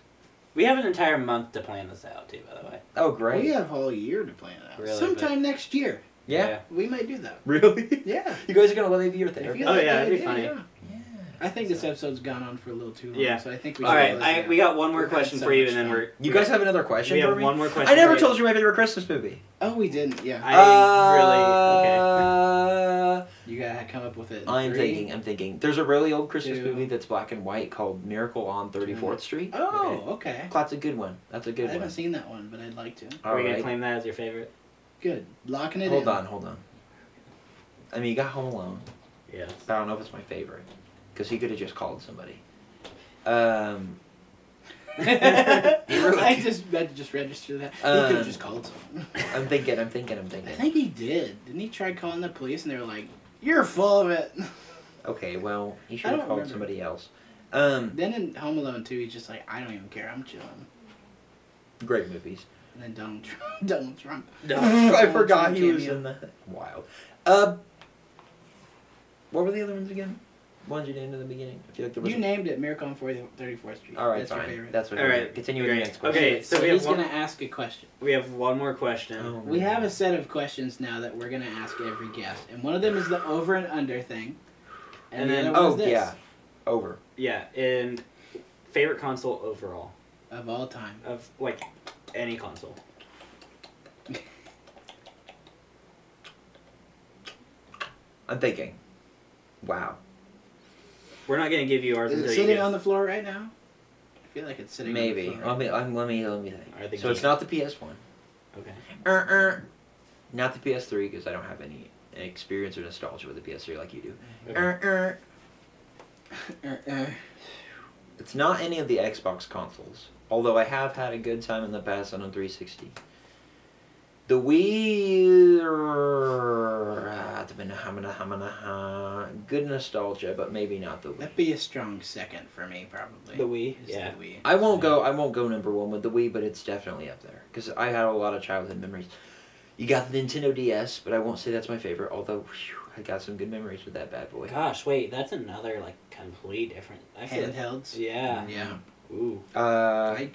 Speaker 3: We have an entire month to plan this out too, by the way.
Speaker 2: Oh great.
Speaker 1: We have all year to plan it out.
Speaker 3: Really,
Speaker 1: Sometime next year.
Speaker 2: Yeah.
Speaker 1: We might do that.
Speaker 2: Really?
Speaker 1: Yeah.
Speaker 2: You guys are gonna let me be your
Speaker 1: If
Speaker 2: therapist?
Speaker 1: you
Speaker 3: Oh,
Speaker 1: like
Speaker 3: yeah,
Speaker 1: that
Speaker 3: it'd be
Speaker 1: idea,
Speaker 3: funny.
Speaker 1: yeah. I think this episode's gone on for a little too long.
Speaker 3: Yeah.
Speaker 1: So I think we
Speaker 3: All
Speaker 1: should
Speaker 3: right,
Speaker 1: close it out.
Speaker 3: we got one more
Speaker 1: We've had
Speaker 3: question
Speaker 1: so
Speaker 3: for you,
Speaker 1: much
Speaker 3: and then
Speaker 1: fun.
Speaker 2: You guys have another question
Speaker 3: We
Speaker 2: for
Speaker 3: have
Speaker 2: me?
Speaker 3: one more question.
Speaker 2: I never
Speaker 3: for you.
Speaker 2: told you my favorite Christmas movie.
Speaker 1: Oh, we didn't. Yeah.
Speaker 3: Okay.
Speaker 1: You gotta come up with it.
Speaker 2: I'm
Speaker 1: Three.
Speaker 2: thinking. There's a really old Christmas
Speaker 1: 2.
Speaker 2: movie that's black and white called Miracle on 34th Street.
Speaker 1: Oh, okay.
Speaker 2: That's a good one. That's a
Speaker 1: I
Speaker 2: good
Speaker 1: haven't
Speaker 2: one.
Speaker 1: seen that one, but I'd like to.
Speaker 3: Are we gonna
Speaker 2: Alright.
Speaker 3: claim that as your favorite?
Speaker 1: Good. Locking it in.
Speaker 2: Hold on. I mean, you got Home Alone.
Speaker 3: Yes.
Speaker 2: But I don't know if it's my favorite. Because he could have just called somebody.
Speaker 1: I just registered that. He could have just called someone.
Speaker 2: I'm thinking.
Speaker 1: I think he did. Didn't he try calling the police and they were like, "You're full of it."
Speaker 2: Okay, well, he
Speaker 1: I
Speaker 2: should have
Speaker 1: don't
Speaker 2: called
Speaker 1: remember.
Speaker 2: somebody else.
Speaker 1: Then in Home Alone 2, he's just like, "I don't even care. I'm chilling."
Speaker 2: Great movies.
Speaker 1: And then Donald Trump.
Speaker 2: I forgot
Speaker 1: Trump
Speaker 2: he was
Speaker 1: cameo.
Speaker 2: in that. Wild. What were the other ones again? Ones you named in the beginning? I feel like there was.
Speaker 1: You named it Miracle on 34th Street.
Speaker 2: All right,
Speaker 1: That's
Speaker 2: fine.
Speaker 1: your favorite.
Speaker 2: That's what.
Speaker 3: All right,
Speaker 2: Continue with the
Speaker 3: great.
Speaker 2: next question.
Speaker 3: Okay,
Speaker 1: So
Speaker 3: so we have
Speaker 1: he's
Speaker 3: one.
Speaker 1: gonna ask a question.
Speaker 3: We have one more question.
Speaker 2: Oh,
Speaker 1: We
Speaker 2: man.
Speaker 1: have a set of questions now that we're gonna ask every guest, and one of them is the over and under thing, and the
Speaker 3: And then-
Speaker 1: other one
Speaker 2: Oh
Speaker 1: is this,
Speaker 2: yeah, over.
Speaker 3: Yeah, and favorite console overall
Speaker 1: of all time.
Speaker 3: of like any console.
Speaker 2: I'm thinking. Wow.
Speaker 3: We're not gonna give you ours
Speaker 1: Is it
Speaker 3: until
Speaker 1: sitting
Speaker 3: you
Speaker 1: on the floor right now? I feel like it's sitting.
Speaker 2: Maybe.
Speaker 1: On the floor.
Speaker 2: Let me
Speaker 3: Are
Speaker 2: think.
Speaker 3: they
Speaker 2: So it's
Speaker 3: game-
Speaker 2: not the PS1.
Speaker 3: Okay.
Speaker 2: Not the PS3 because I don't have any experience or nostalgia with the PS3 like you do.
Speaker 3: Okay.
Speaker 2: It's not any of the Xbox consoles. Although I have had a good time in the past on a 360. The Wii, good nostalgia, but maybe not the Wii.
Speaker 1: That'd be a strong second for me, probably.
Speaker 3: The Wii,
Speaker 1: Is
Speaker 3: yeah.
Speaker 1: The Wii.
Speaker 2: I won't go number one with the Wii, but it's definitely up there because I had a lot of childhood memories. You got the Nintendo DS, but I won't say that's my favorite. Although whew, I got some good memories with that bad boy.
Speaker 3: Gosh, wait, that's another like complete different. I feel like-
Speaker 1: Handhelds.
Speaker 3: Yeah.
Speaker 1: Yeah.
Speaker 3: Ooh.
Speaker 1: Yeah,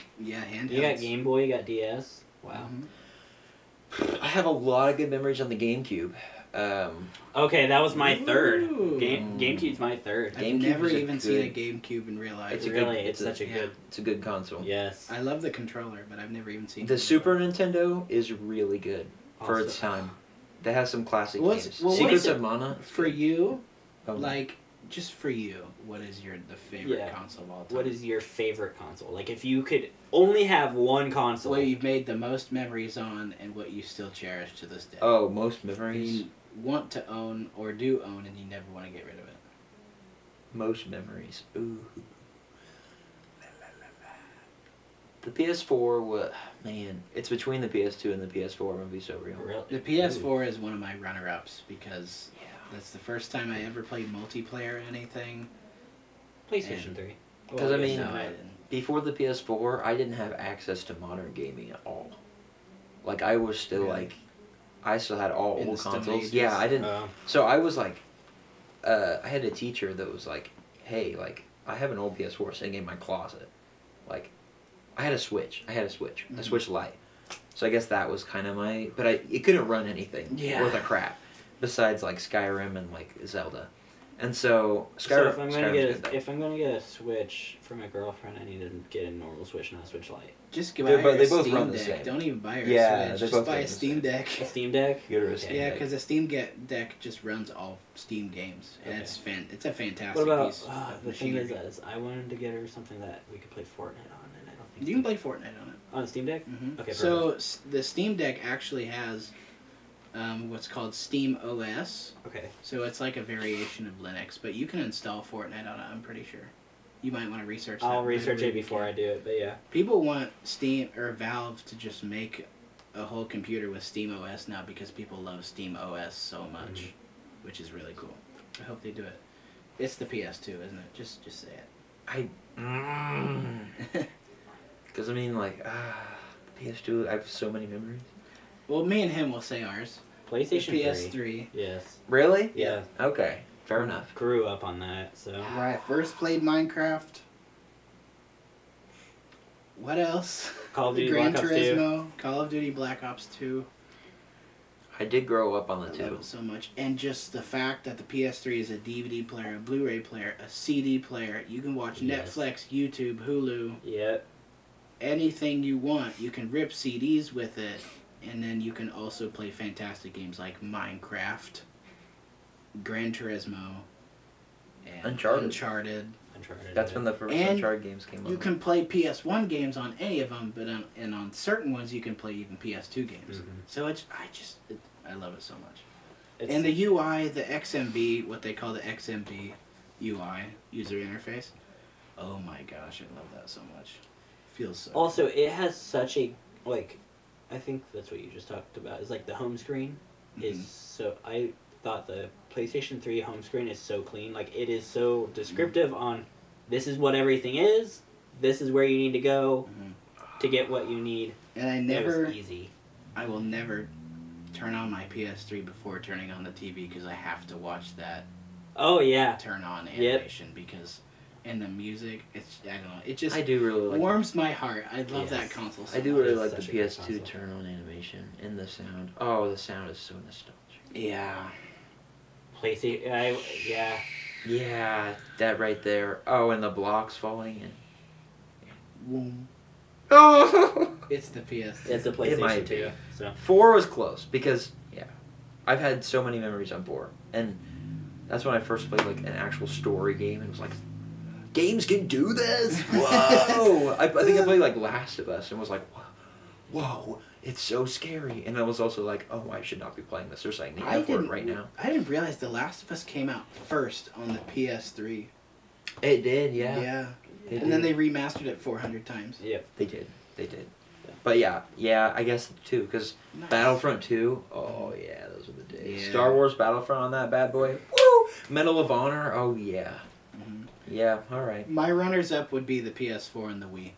Speaker 1: handhelds.
Speaker 3: You got Game Boy. You got DS. Wow.
Speaker 1: Mhm.
Speaker 2: I have a lot of good memories on the GameCube.
Speaker 3: Okay, that was my third.
Speaker 1: Ooh.
Speaker 3: GameCube's my third.
Speaker 1: I've
Speaker 2: GameCube
Speaker 1: never
Speaker 2: is a
Speaker 1: even seen a
Speaker 2: good-
Speaker 1: GameCube in real life.
Speaker 2: It's a
Speaker 3: Really,
Speaker 2: good-
Speaker 3: it's such a
Speaker 1: yeah.
Speaker 3: good.
Speaker 2: It's a good console.
Speaker 3: Yes.
Speaker 1: I love the controller, but I've never even seen
Speaker 2: The
Speaker 1: it.
Speaker 2: Super Nintendo is really good for
Speaker 3: Also-
Speaker 2: its time. They have some classic
Speaker 1: What's-
Speaker 2: games.
Speaker 1: well, what
Speaker 2: Secrets
Speaker 3: is it-
Speaker 2: of Mana.
Speaker 1: For you,
Speaker 2: Um,
Speaker 1: like, just for you, what is the favorite
Speaker 3: Yeah.
Speaker 1: console of all time?
Speaker 3: What is your favorite console? Like, if you could only have one console.
Speaker 1: what you've made the most memories on and what you still cherish to this day?
Speaker 2: oh, most
Speaker 1: And
Speaker 2: memories.
Speaker 1: you want to own or do own and you never want to get rid of it.
Speaker 2: Most memories. Ooh. The PS4 was man. It's between the PS2 and the PS4. I'm gonna be so real.
Speaker 3: Really?
Speaker 1: The PS4 is one of my runner-ups because
Speaker 2: Yeah.
Speaker 1: that's the first time I ever played multiplayer or anything.
Speaker 3: PlayStation 3.
Speaker 2: 'Cause I mean-
Speaker 1: No, I didn't.
Speaker 2: Before the PS4, I didn't have access to modern gaming at all. Like I was still
Speaker 1: Really?
Speaker 2: like I still had all
Speaker 1: In
Speaker 2: old
Speaker 1: the Stone
Speaker 2: consoles.
Speaker 1: Ages.
Speaker 2: Yeah, I didn't.
Speaker 3: Oh.
Speaker 2: So I was like, I had a teacher that was like, hey, like, I have an old PS4 sitting in my closet. Like, I had a Switch. A Switch Lite. So I guess that was kind of my... But it couldn't run anything worth a crap. Besides, like, Skyrim and, like, Zelda. And so...
Speaker 3: So if I'm gonna get a Switch for my girlfriend, I need to get a normal Switch, not a Switch Lite.
Speaker 1: Just buy her
Speaker 2: they
Speaker 1: a
Speaker 2: both
Speaker 1: Steam
Speaker 2: run the
Speaker 1: Deck.
Speaker 2: same.
Speaker 1: Don't even buy her
Speaker 2: Yeah,
Speaker 1: a Switch.
Speaker 2: they
Speaker 1: Just
Speaker 2: both
Speaker 1: buy
Speaker 2: run
Speaker 1: a
Speaker 2: the
Speaker 1: Steam
Speaker 2: same.
Speaker 1: Deck.
Speaker 3: A Steam Deck?
Speaker 2: Get her a Steam
Speaker 1: Yeah,
Speaker 2: Deck.
Speaker 1: because the Steam Deck just runs all Steam games, and
Speaker 3: Okay.
Speaker 1: it's a fantastic
Speaker 3: What about
Speaker 1: piece of
Speaker 3: the thing
Speaker 1: machinery.
Speaker 3: is I wanted to get her something that we could play Fortnite on, and I don't think
Speaker 1: You can play Fortnite on it.
Speaker 3: on Steam Deck.
Speaker 1: Mm-hmm.
Speaker 3: Okay,
Speaker 1: so the Steam Deck actually has what's called Steam OS.
Speaker 3: Okay.
Speaker 1: So it's like a variation of Linux, but you can install Fortnite on it. I'm pretty sure. You might want to research that.
Speaker 3: I'll research it before I do it, but yeah.
Speaker 1: People want Steam or Valve to just make a whole computer with Steam OS now because people love Steam OS so much, which is really cool. I hope they do it. It's the PS2, isn't it? Just say it.
Speaker 2: Because I mean, like, PS2. I have so many memories.
Speaker 1: Well, me and him will say ours.
Speaker 3: PlayStation
Speaker 1: The
Speaker 3: 3.
Speaker 1: PS3.
Speaker 3: Yes.
Speaker 2: Really?
Speaker 3: Yeah.
Speaker 2: Okay. Fair enough.
Speaker 3: Grew up on that, so.
Speaker 1: Where I first played Minecraft. What else?
Speaker 3: Call of
Speaker 1: The
Speaker 3: Duty
Speaker 1: Gran
Speaker 3: Black Ops 2.
Speaker 1: Turismo, Call of Duty Black Ops 2.
Speaker 2: I did grow up on
Speaker 1: I
Speaker 2: the
Speaker 1: love
Speaker 2: two.
Speaker 1: it so much. And just the fact that the PS3 is a DVD player, a Blu-ray player, a CD player. You can watch
Speaker 3: Yes.
Speaker 1: Netflix, YouTube, Hulu,
Speaker 3: Yep.
Speaker 1: anything you want. You can rip CDs with it. And then you can also play fantastic games like Minecraft, Gran Turismo, and
Speaker 2: Uncharted. That's when the first
Speaker 1: And
Speaker 2: Uncharted games came out.
Speaker 1: you can play PS1 games on any of them, but on certain ones you can play even PS2 games.
Speaker 3: Mhm.
Speaker 1: So I love it so much. And the UI, the XMB, what they call the XMB UI, user interface. Oh my gosh, I love that so much. Feels so
Speaker 3: Also, it has such a, like, I think that's what you just talked about, is like the home screen is so, I thought the PlayStation 3 home screen is so clean. Like, it is so descriptive on this is what everything is, this is where you need to go to get what you need.
Speaker 1: And
Speaker 3: It was easy.
Speaker 1: I will never turn on my PS3 before turning on the TV because I have to watch that
Speaker 3: Oh, yeah.
Speaker 1: turn on animation because and the music, I don't know, it just
Speaker 2: I do really like.
Speaker 1: warms my heart. I love
Speaker 3: Yes.
Speaker 1: that console so
Speaker 2: I do
Speaker 1: much.
Speaker 2: really
Speaker 3: It's
Speaker 2: like the
Speaker 3: such a good
Speaker 2: PS2
Speaker 3: console.
Speaker 2: turn on animation and the sound. Oh, the sound is so nostalgic.
Speaker 1: Yeah.
Speaker 3: PlayStation, yeah.
Speaker 2: Yeah, that right there. Oh, and the blocks falling in.
Speaker 1: Boom.
Speaker 2: Oh!
Speaker 1: It's the PS3.
Speaker 3: It's a
Speaker 2: It
Speaker 3: PlayStation
Speaker 2: might
Speaker 3: 2.
Speaker 2: be.
Speaker 3: So.
Speaker 2: 4 was close because I've had so many memories on 4, and that's when I first played like an actual story game, and it was like, games can do this. Whoa! I think I played like Last of Us, and was like, whoa, it's so scary. And I was also like, oh, I should not be playing this. They're saying the F word right now.
Speaker 1: I didn't realize The Last of Us came out first on the PS3.
Speaker 2: It did, yeah.
Speaker 1: Yeah.
Speaker 2: It
Speaker 1: And then
Speaker 2: did.
Speaker 1: they remastered it 400 times.
Speaker 3: Yep.
Speaker 2: They did. But yeah, I guess too, because
Speaker 1: Nice.
Speaker 2: Battlefront 2, oh yeah, those were the days.
Speaker 1: Yeah.
Speaker 2: Star Wars Battlefront on that bad boy, woo! Medal of Honor, oh yeah.
Speaker 1: Mhm.
Speaker 2: Yeah, alright.
Speaker 1: My runners-up would be the PS4 and the Wii.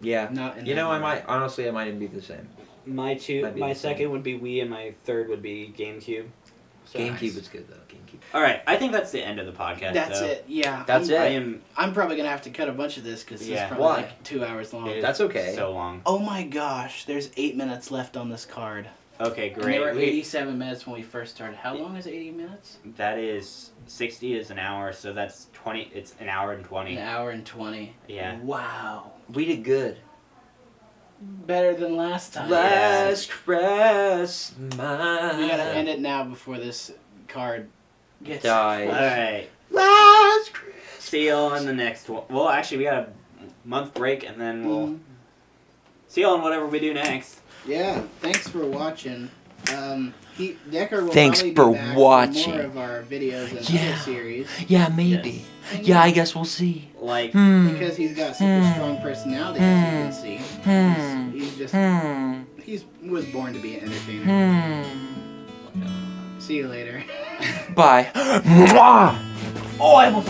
Speaker 2: Yeah.
Speaker 1: Not in
Speaker 2: You
Speaker 1: that
Speaker 2: know, I
Speaker 1: order.
Speaker 2: might even be the same.
Speaker 3: My
Speaker 2: Might be the
Speaker 3: second
Speaker 2: same.
Speaker 3: would be Wii, and my third would be GameCube. So
Speaker 2: GameCube is good though, GameCube.
Speaker 3: All right, I think that's the end of the podcast.
Speaker 1: That's
Speaker 3: though.
Speaker 1: it, yeah.
Speaker 2: That's
Speaker 3: I
Speaker 2: it.
Speaker 3: am
Speaker 1: I'm probably going to have to cut a bunch of this because
Speaker 3: Yeah.
Speaker 1: it's probably
Speaker 2: Why?
Speaker 1: like 2 hours long.
Speaker 3: it is
Speaker 2: That's okay.
Speaker 3: So long.
Speaker 1: Oh my gosh, there's 8 minutes left on this card.
Speaker 3: Okay,
Speaker 1: And there were
Speaker 3: great.
Speaker 1: 87 minutes when we first started. How long is 80 minutes?
Speaker 3: That is 60 is an hour, so that's 20. It's an hour and 20.
Speaker 1: An hour and 20.
Speaker 3: Yeah.
Speaker 1: Wow.
Speaker 2: We did good.
Speaker 1: Better than last time.
Speaker 2: Last Christmas.
Speaker 1: We gotta end it now before this card gets
Speaker 2: Dies.
Speaker 3: All right.
Speaker 2: Last Christmas.
Speaker 3: See you on the next one. Well, actually, we got a month break, and then we'll
Speaker 1: Mhm.
Speaker 3: see you on whatever we do next.
Speaker 1: Yeah, thanks for watching. Dekker will
Speaker 2: Thanks
Speaker 1: probably
Speaker 2: for
Speaker 1: be back
Speaker 2: watching.
Speaker 1: for more of our videos and
Speaker 2: Yeah.
Speaker 1: other series.
Speaker 2: Yeah, maybe. Yeah, I guess we'll see.
Speaker 3: Like,
Speaker 1: Because he's got such a strong personality, as you can see. He's just he was born to be an entertainer. See you later.
Speaker 2: Bye. Mwah! Oh, I almost.